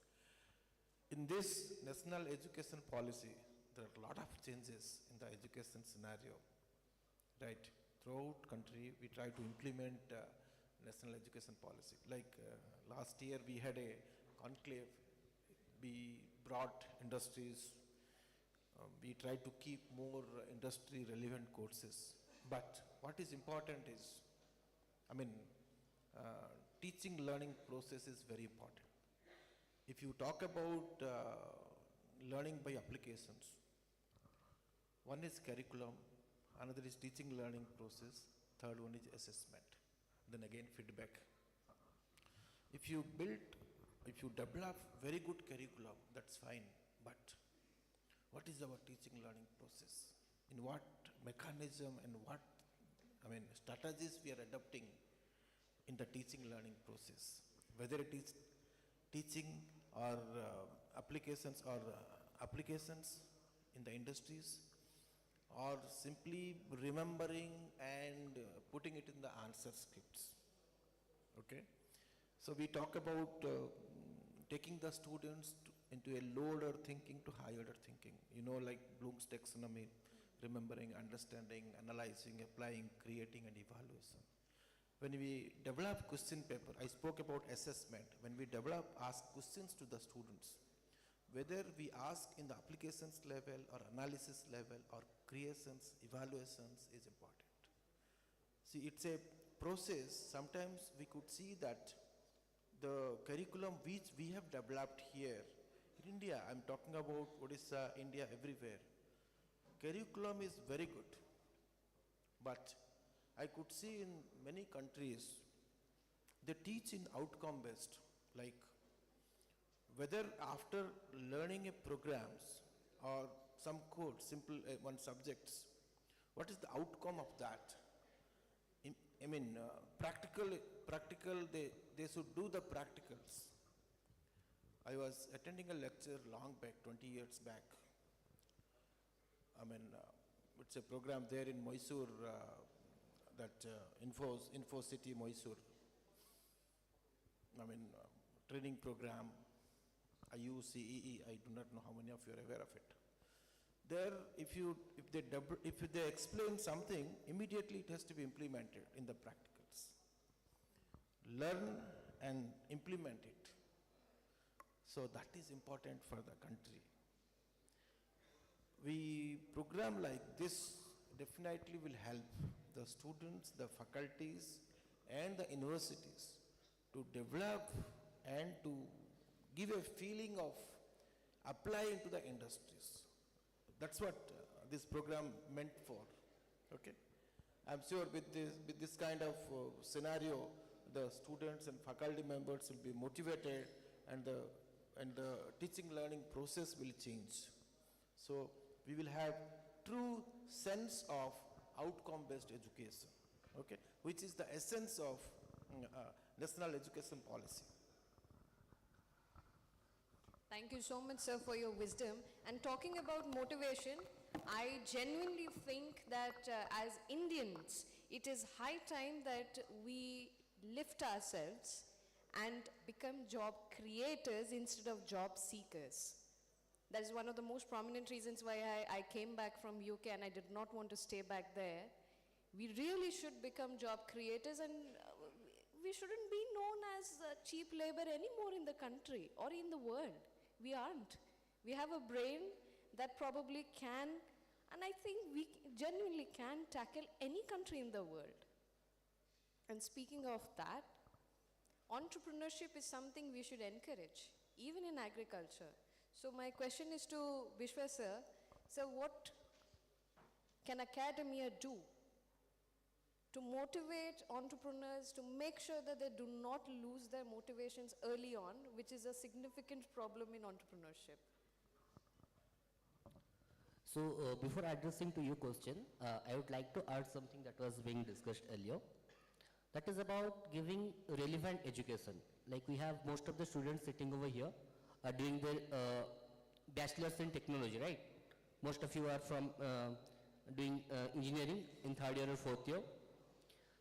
In this national education policy, there are a lot of changes in the education scenario, right? Throughout country, we try to implement national education policy. Like last year, we had a conclave. We brought industries. We try to keep more industry-relevant courses. But what is important is, teaching learning process is very important. If you talk about learning by applications, one is curriculum, another is teaching learning process, third one is assessment, then again feedback. If you develop very good curriculum, that's fine, but what is our teaching learning process? In what mechanism and what strategies we are adopting in the teaching learning process? Whether it is teaching or applications in the industries, or simply remembering and putting it in the answer scripts. Okay? So we talk about taking the students into a lower thinking to higher thinking. Like Bloom's taxonomy, remembering, understanding, analyzing, applying, creating, and evaluation. When we develop question paper, I spoke about assessment. When we ask questions to the students, whether we ask in the applications level or analysis level or creations, evaluations is important. See, it's a process. Sometimes we could see that the curriculum which we have developed here in India, I'm talking about Odisha, India, everywhere. Curriculum is very good, but I could see in many countries, they teach in outcome based, like whether after learning a programs or some code, simple one subjects, what is the outcome of that? Practical, they should do the practicals. I was attending a lecture long back, 20 years back. It's a program there in Mysore, Info City, Mysore. Training program, IUCEE, I do not know how many of you are aware of it. There, if they explain something, immediately it has to be implemented in the practicals. Learn and implement it. So that is important for the country. We program like this definitely will help the students, the faculties, and the universities to develop and to give a feeling of applying to the industries. That's what this program meant for. Okay, I'm sure with this kind of scenario, the students and faculty members will be motivated, and the teaching learning process will change. So we will have true sense of outcome-based education, okay, which is the essence of national education policy. Thank you so much, sir, for your wisdom. And talking about motivation, I genuinely think that as Indians, it is high time that we lift ourselves and become job creators instead of job seekers. That is one of the most prominent reasons why I came back from UK and I did not want to stay back there. We really should become job creators, and we shouldn't be known as cheap labor anymore in the country or in the world. We aren't. We have a brain that probably can, and I think we genuinely can tackle any country in the world. And speaking of that, entrepreneurship is something we should encourage, even in agriculture. So my question is to Biswa sir. So what can academia do to motivate entrepreneurs, to make sure that they do not lose their motivations early on, which is a significant problem in entrepreneurship? So before addressing to your question, I would like to add something that was being discussed earlier. That is about giving relevant education. Like we have most of the students sitting over here are doing their bachelor's in technology, right? Most of you are from doing engineering in third year or fourth year.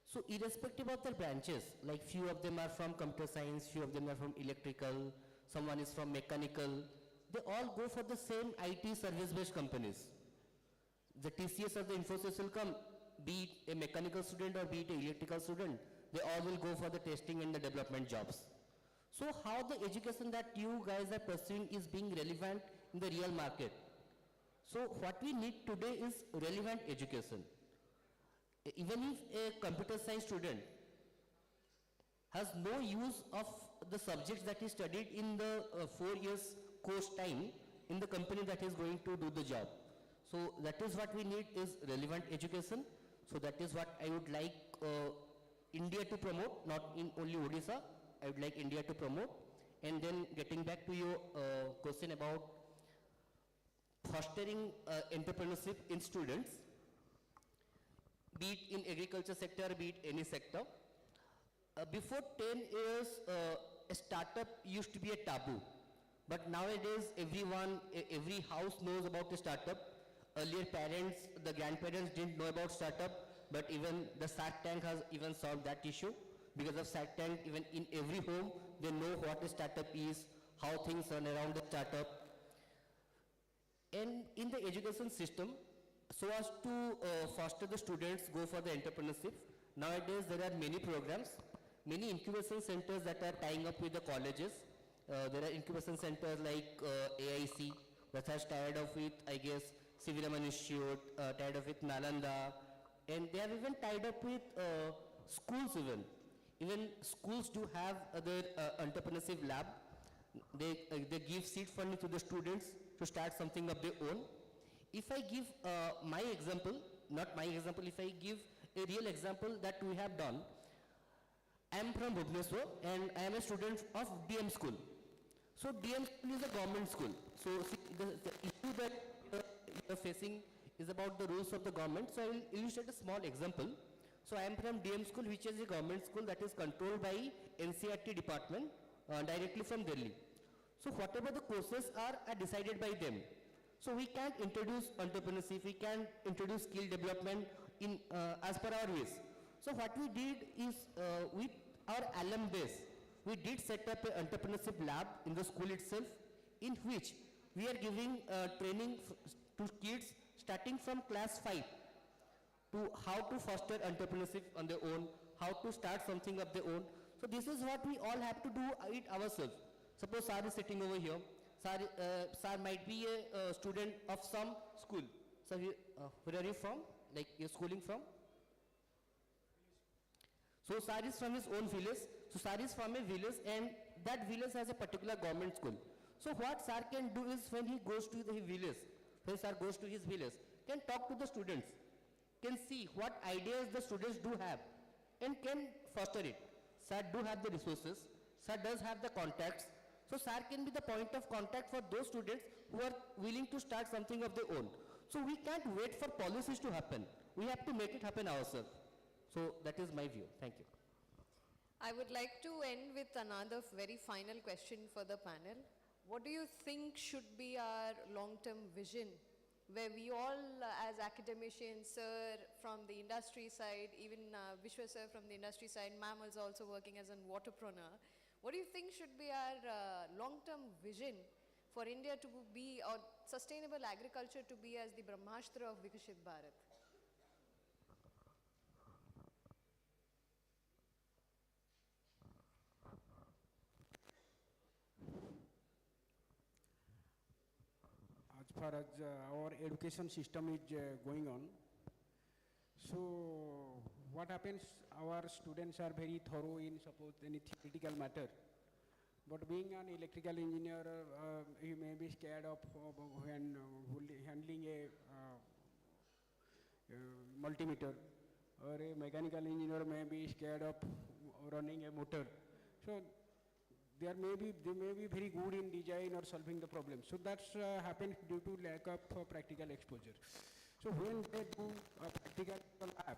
So irrespective of their branches, like few of them are from computer science, few of them are from electrical, someone is from mechanical, they all go for the same IT service-based companies. The TCS or the Infosys will come, be it a mechanical student or be it an electrical student, they all will go for the testing and the development jobs. So how the education that you guys are pursuing is being relevant in the real market? So what we need today is relevant education. Even if a computer science student has no use of the subjects that he studied in the 4 years course time in the company that is going to do the job. So that is what we need is relevant education. So that is what I would like India to promote, not in only Odisha. I would like India to promote. And then getting back to your question about fostering entrepreneurship in students, be it in agriculture sector, be it any sector. Before 10 years, a startup used to be a taboo. But nowadays, everyone, every house knows about a startup. Earlier parents, the grandparents didn't know about startup, but even the Shark Tank has even solved that issue. Because of Shark Tank, even in every home, they know what a startup is, how things run around the startup. And in the education system, so as to foster the students go for the entrepreneurship, nowadays there are many programs, many incubation centers that are tying up with the colleges. There are incubation centers like AIC that has tied up with, I guess, Civiram Institute, tied up with Nalanda, and they have even tied up with schools even. Even schools do have their entrepreneurship lab. They give seed funding to the students to start something of their own. If I give my example, not my example, if I give a real example that we have done, I am from Bhubaneswar and I am a student of DM school. So DM school is a government school. So see, the issue that you are facing is about the rules of the government. So I will illustrate a small example. So I am from DM school, which is a government school that is controlled by NCERT department directly from Delhi. So whatever the courses are decided by them. So we can introduce entrepreneurship, we can introduce skill development in as per our ways. So what we did is with our alum base, we did set up an entrepreneurship lab in the school itself, in which we are giving training to kids starting from class 5 to how to foster entrepreneurship on their own, how to start something of their own. So this is what we all have to do it ourselves. Suppose Sir is sitting over here. Sir might be a student of some school. So where are you from? Like you're schooling from? So Sir is from his own village. So Sir is from a village and that village has a particular government school. So what Sir can do is when he goes to the village, when Sir goes to his village, can talk to the students, can see what ideas the students do have and can foster it. Sir do have the resources, Sir does have the contacts, so Sir can be the point of contact for those students who are willing to start something of their own. So we can't wait for policies to happen. We have to make it happen ourselves. So that is my view. Thank you. I would like to end with another very final question for the panel. What do you think should be our long-term vision, where we all as academicians, Sir from the industry side, even Vishwa Sir from the industry side, ma'am is also working as an waterpreneur. What do you think should be our long-term vision for India to be, or sustainable agriculture to be as the Brahmashtra of Vikashit Bharat? As far as our education system is going on, so what happens, our students are very thorough in suppose any theoretical matter, but being an electrical engineer, he may be scared of when handling a multimeter, or a mechanical engineer may be scared of running a motor. So they may be very good in design or solving the problem. So that's happens due to lack of practical exposure. So when they do a practical lab,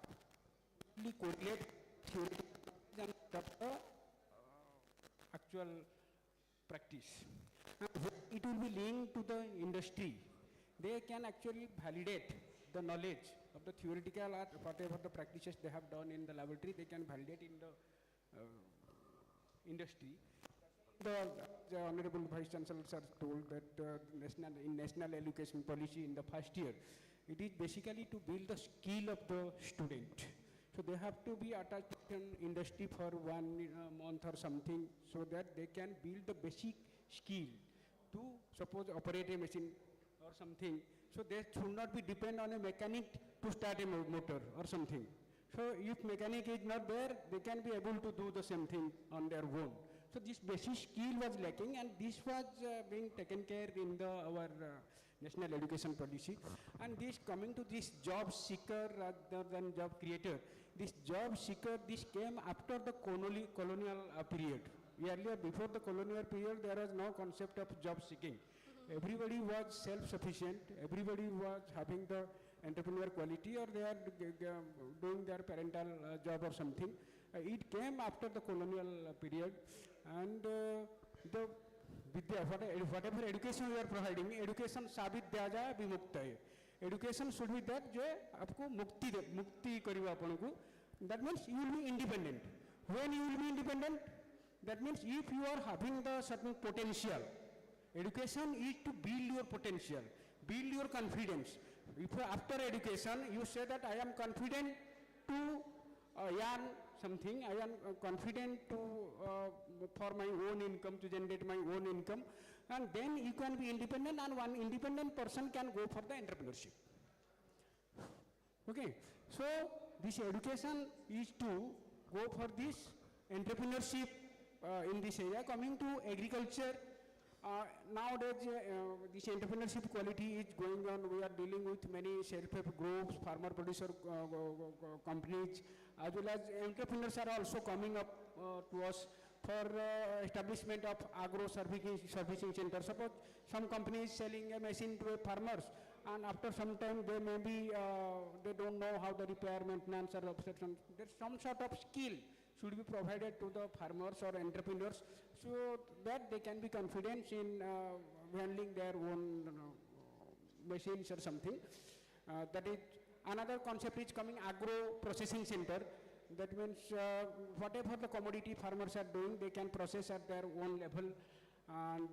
we correlate theory and the actual practice. And when it will be linked to the industry, they can actually validate the knowledge of the theoretical or whatever the practices they have done in the laboratory, they can validate in the industry. The Honorable Vice Chancellor sir told that national education policy in the first year, it is basically to build the skill of the student. So they have to be attached to an industry for 1 month or something, so that they can build the basic skill to suppose operate a machine or something. So they should not be depend on a mechanic to start a motor or something. So if mechanic is not there, they can be able to do the same thing on their own. So this basic skill was lacking, and this was being taken care in our national education policy. And this coming to this job seeker rather than job creator, this job seeker, this came after the colonial period. Earlier, before the colonial period, there was no concept of job seeking. Everybody was self-sufficient, everybody was having the entrepreneur quality, or they are doing their parental job or something. It came after the colonial period, and whatever education we are providing, education sabit दिया जाए विमुक्त है. Education should be that जो आपको मुक्ति करिवा आपनको. That means you will be independent. When you will be independent, that means if you are having the certain potential, education is to build your potential, build your confidence. If after education you say that I am confident to earn something, I am confident to for my own income, to generate my own income, and then you can be independent, and one independent person can go for the entrepreneurship. Okay, so this education is to go for this entrepreneurship in this area. Coming to agriculture, nowadays this entrepreneurship quality is going on. We are dealing with many self-help groups, farmer producer companies, as well as entrepreneurs are also coming up to us for establishment of agro servicing center. Suppose some companies selling a machine to a farmers, and after some time they may be they don't know how the repair, maintenance or obstruction. There's some sort of skill should be provided to the farmers or entrepreneurs, so that they can be confident in handling their own machines or something. That is another concept is coming, agro processing center. That means whatever the commodity farmers are doing, they can process at their own level, and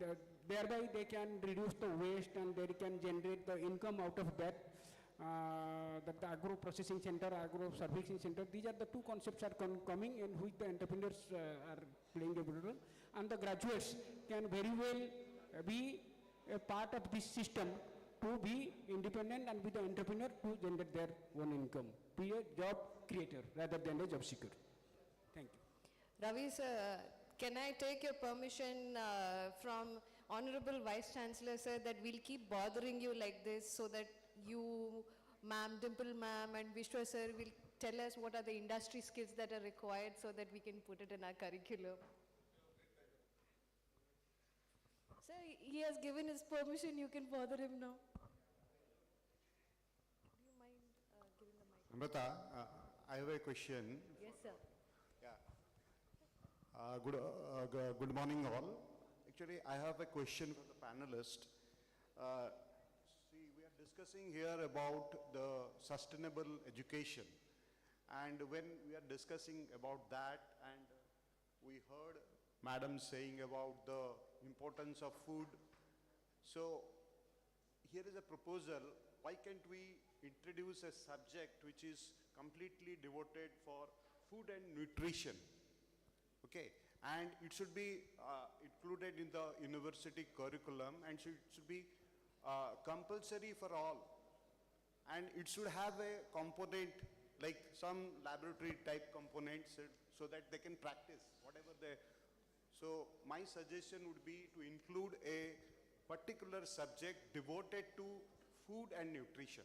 thereby they can reduce the waste and they can generate the income out of that. That the agro processing center, agro servicing center, these are the two concepts are coming in which the entrepreneurs are playing a role, and the graduates can very well be a part of this system to be independent and be the entrepreneur to generate their own income, be a job creator rather than a job seeker. Thank you. Ravi sir, can I take your permission from Honorable Vice Chancellor sir that we'll keep bothering you like this, so that you, ma'am, Dimple ma'am and Vishwa sir will tell us what are the industry skills that are required, so that we can put it in our curriculum. Sir, he has given his permission, you can bother him now. Do you mind giving the mic? Namrata, I have a question. Yes, sir. Good morning all. Actually, I have a question for the panelist. See, we are discussing here about the sustainable education. And when we are discussing about that, and we heard Madam saying about the importance of food. So, here is a proposal. Why can't we introduce a subject which is completely devoted for food and nutrition? Okay, and it should be included in the university curriculum, and should be compulsory for all. And it should have a component, like some laboratory type components, so that they can practice whatever they. So my suggestion would be to include a particular subject devoted to food and nutrition.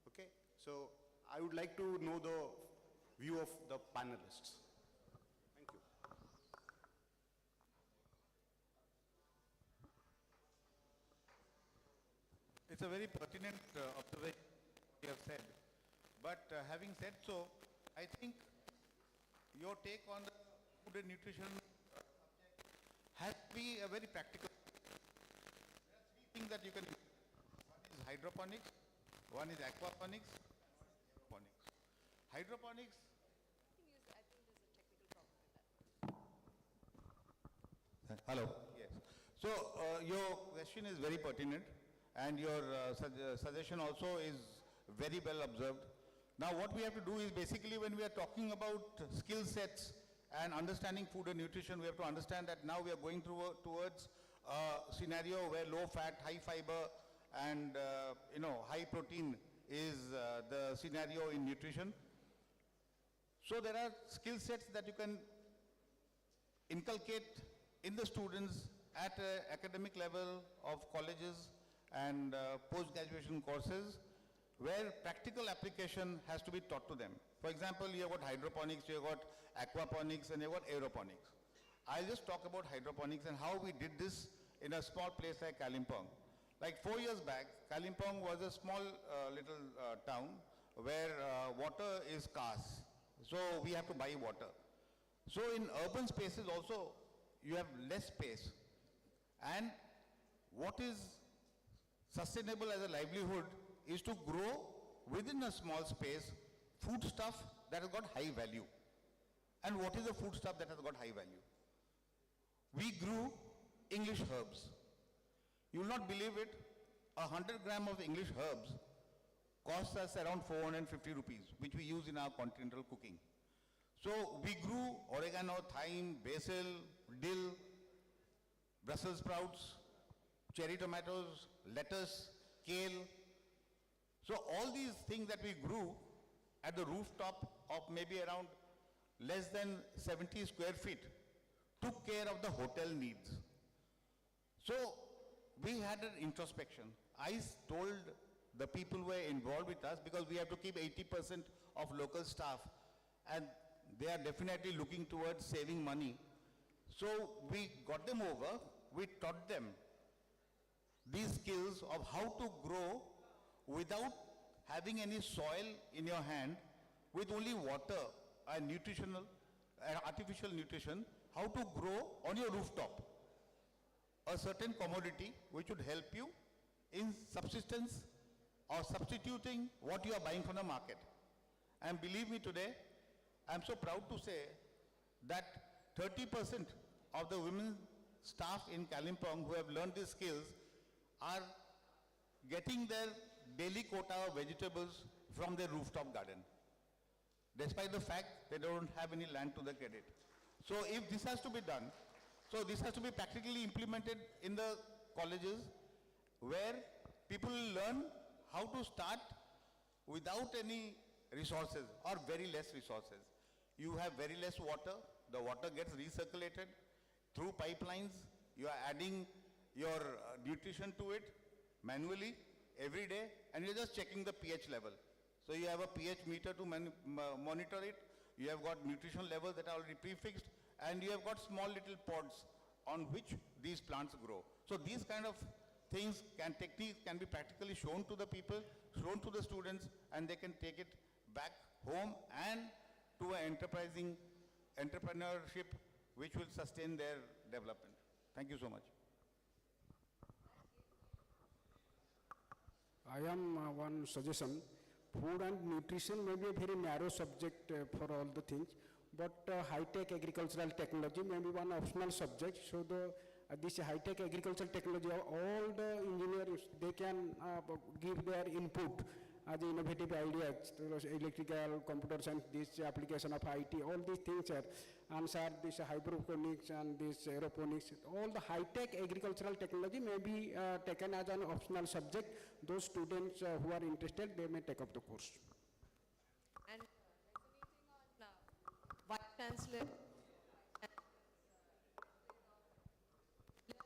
Okay, so I would like to know the view of the panelists. Thank you. It's a very pertinent observation you have said. But having said so, I think your take on the food and nutrition subject has to be a very practical. There are three things that you can do. One is hydroponics, One is aquaponics, hydroponics. Hydroponics. Hello. Yes. So your question is very pertinent, and your suggestion also is very well observed. Now what we have to do is basically, when we are talking about skill sets and understanding food and nutrition, we have to understand that now we are going towards a scenario where low fat, high fiber and high protein is the scenario in nutrition. So there are skill sets that you can inculcate in the students at academic level of colleges and post-graduation courses, where practical application has to be taught to them. For example, you have got hydroponics, you have got aquaponics, and you have got aeroponics. I'll just talk about hydroponics and how we did this in a small place like Kalimpong. Like 4 years back, Kalimpong was a small little town where water is scarce. So we have to buy water. So in urban spaces also, you have less space. And what is sustainable as a livelihood is to grow within a small space food stuff that has got high value. And what is the food stuff that has got high value? We grew English herbs. You will not believe it, 100 gram of English herbs costs us around 450 rupees, which we use in our continental cooking. So we grew oregano, thyme, basil, dill, Brussels sprouts, cherry tomatoes, lettuce, kale. So all these things that we grew at the rooftop of maybe around less than 70 square feet took care of the hotel needs. So we had an introspection. I told the people who were involved with us, because we have to keep 80% of local staff, and they are definitely looking towards saving money. So we got them over, we taught them these skills of how to grow without having any soil in your hand, with only water and nutritional, artificial nutrition, how to grow on your rooftop a certain commodity which would help you in subsistence or substituting what you are buying from the market. And believe me, today, I'm so proud to say that 30% of the women staff in Kalimpong who have learned these skills are getting their daily quota of vegetables from their rooftop garden, despite the fact they don't have any land to their credit. So if this has to be done, so this has to be practically implemented in the colleges, where people learn how to start without any resources or very less resources. You have very less water, the water gets recirculated through pipelines, you are adding your nutrition to it manually every day, and you're just checking the pH level. So you have a pH meter to monitor it, you have got nutrition levels that are already prefixed, and you have got small little pods on which these plants grow. So these kind of things techniques can be practically shown to the people, shown to the students, and they can take it back home and to an entrepreneurship which will sustain their development. Thank you so much. I am one suggestion. Food and nutrition may be a very narrow subject for all the things, but high-tech agricultural technology may be one optional subject. So this high-tech agricultural technology, all the engineers, they can give their input as innovative ideas, electrical, computer science, this application of IT, all these things are answer this hydroponics and this aeroponics. All the high-tech agricultural technology may be taken as an optional subject. Those students who are interested, they may take up the course. And resonating on Vice Chancellor,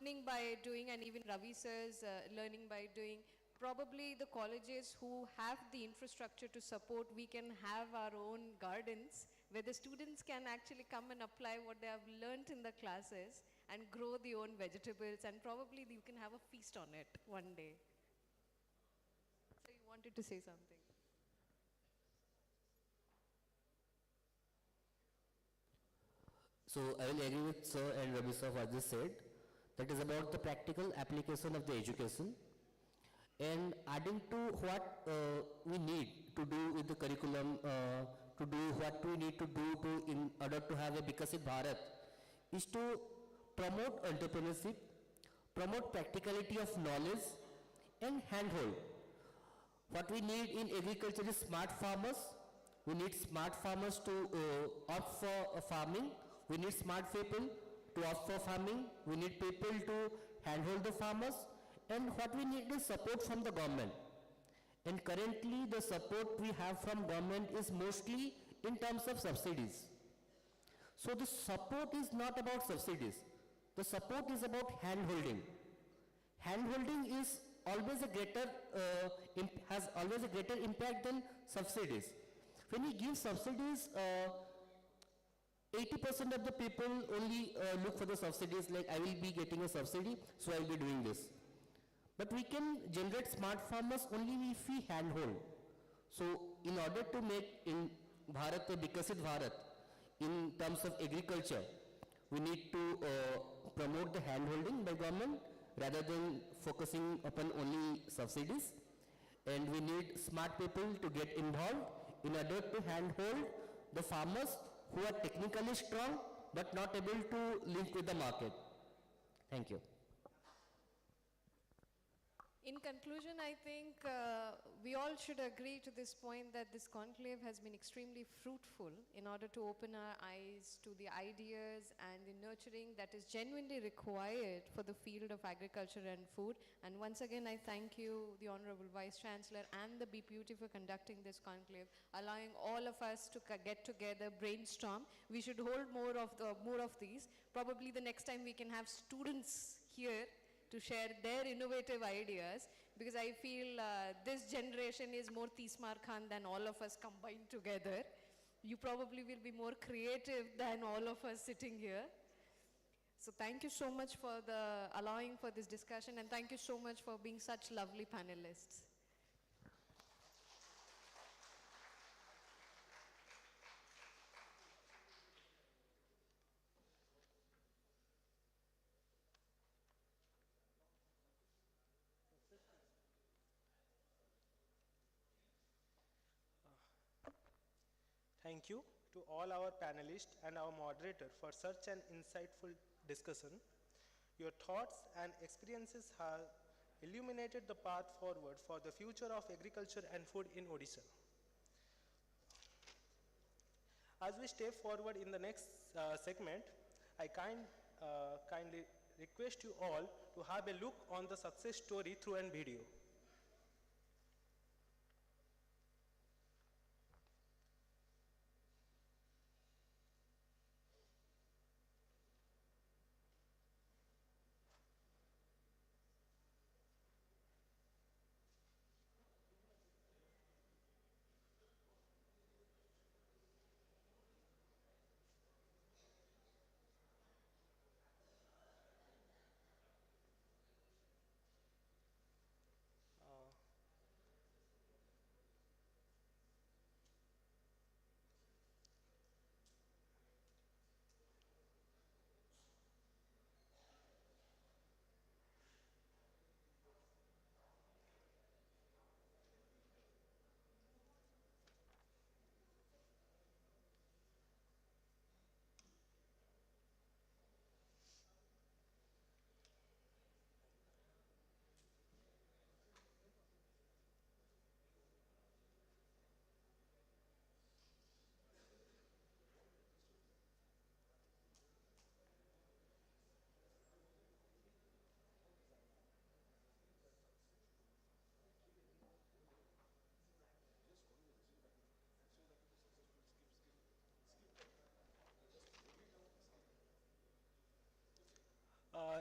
learning by doing, and even Ravi sir's learning by doing, probably the colleges who have the infrastructure to support, we can have our own gardens where the students can actually come and apply what they have learnt in the classes and grow their own vegetables, and probably you can have a feast on it one day. So you wanted to say something? So I will agree with Sir and Ravi sir what they said. That is about the practical application of the education. And adding to what we need to do with the curriculum, to do what we need to do in order to have a Bikasit Bharat, is to promote entrepreneurship, promote practicality of knowledge, and handhold. What we need in agriculture is smart farmers. We need smart farmers to opt for farming. We need smart people to opt for farming. We need people to handhold the farmers. And what we need is support from the government. And currently the support we have from government is mostly in terms of subsidies. So the support is not about subsidies. The support is about hand-holding. Hand-holding is always a greater, has always a greater impact than subsidies. When we give subsidies, 80% of the people only look for the subsidies, like I will be getting a subsidy, so I will be doing this. But we can generate smart farmers only if we handhold. So in order to make in Bharat a Bikasit Bharat, in terms of agriculture, we need to promote the handholding by government rather than focusing upon only subsidies. And we need smart people to get involved in order to handhold the farmers who are technically strong but not able to link with the market. Thank you. In conclusion, I think we all should agree to this point that this conclave has been extremely fruitful in order to open our eyes to the ideas and the nurturing that is genuinely required for the field of agriculture and food. And once again, I thank you, the Honorable Vice Chancellor and the BPUT for conducting this conclave, allowing all of us to get together, brainstorm. We should hold more of these. Probably the next time we can have students here to share their innovative ideas, because I feel this generation is more Tismar Khan than all of us combined together. You probably will be more creative than all of us sitting here. So thank you so much for allowing for this discussion, and thank you so much for being such lovely panelists. Thank you to all our panelists and our moderator for such an insightful discussion. Your thoughts and experiences have illuminated the path forward for the future of agriculture and food in Odisha. As we step forward in the next segment, I kindly request you all to have a look on the success story through a video.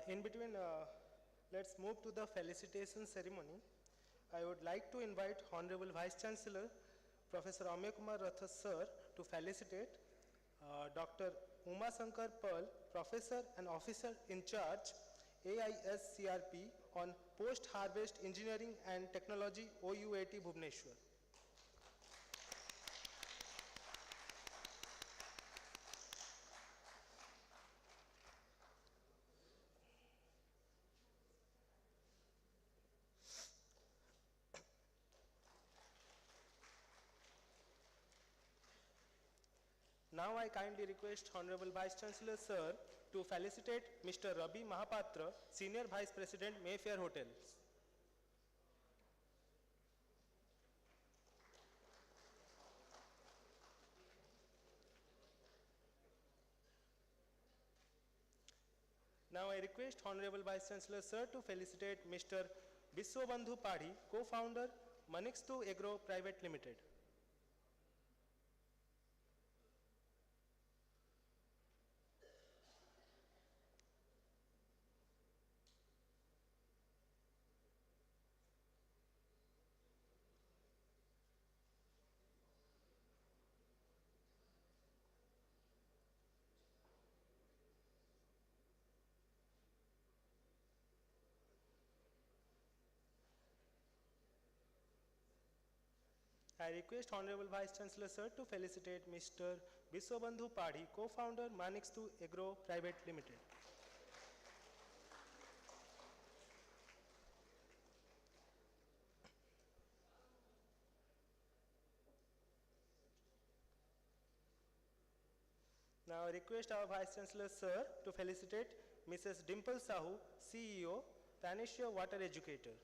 In between, let's move to the felicitation ceremony. I would like to invite Honorable Vice Chancellor, Professor Amey Kumar Rathas Sir, to felicitate Dr. Uma Shankar Pearl, Professor and Officer in Charge, AICRP on Post-Harvest Engineering and Technology, OUAT Bhubaneswar. Now I kindly request Honorable Vice Chancellor Sir to felicitate Mr. Ravi Mahapatra, Senior Vice President, Mayfair Hotels. Now I request Honorable Vice Chancellor Sir to felicitate Mr. Biswabandhu Padhi, co-founder, ManikstuAgro Private Limited. I request Honorable Vice Chancellor Sir to felicitate Mr. Biswabandhu Padhi, co-founder, ManikstuAgro Private Limited. Now I request our Vice Chancellor Sir to felicitate Mrs. Dimple Sahoo, CEO, PANNACEA Water Educator.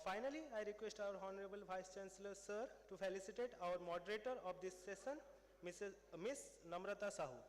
Finally, I request our Honorable Vice Chancellor Sir to felicitate our moderator of this session, Miss Namrata Sahoo.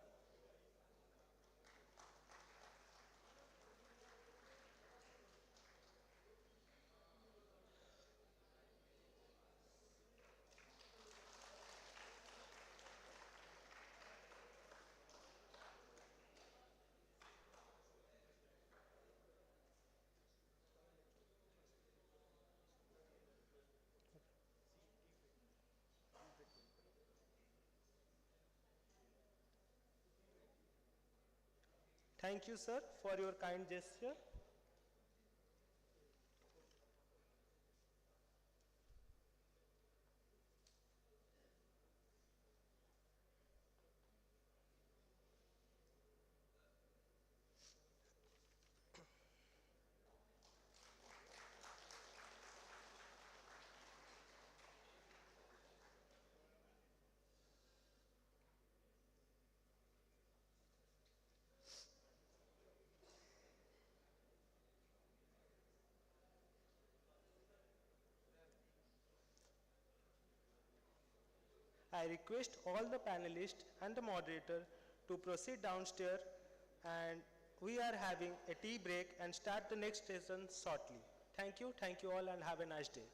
Thank you, sir, for your kind gesture. I request all the panelists and the moderator to proceed downstairs, and we are having a tea break and start the next session shortly. Thank you all and have a nice day.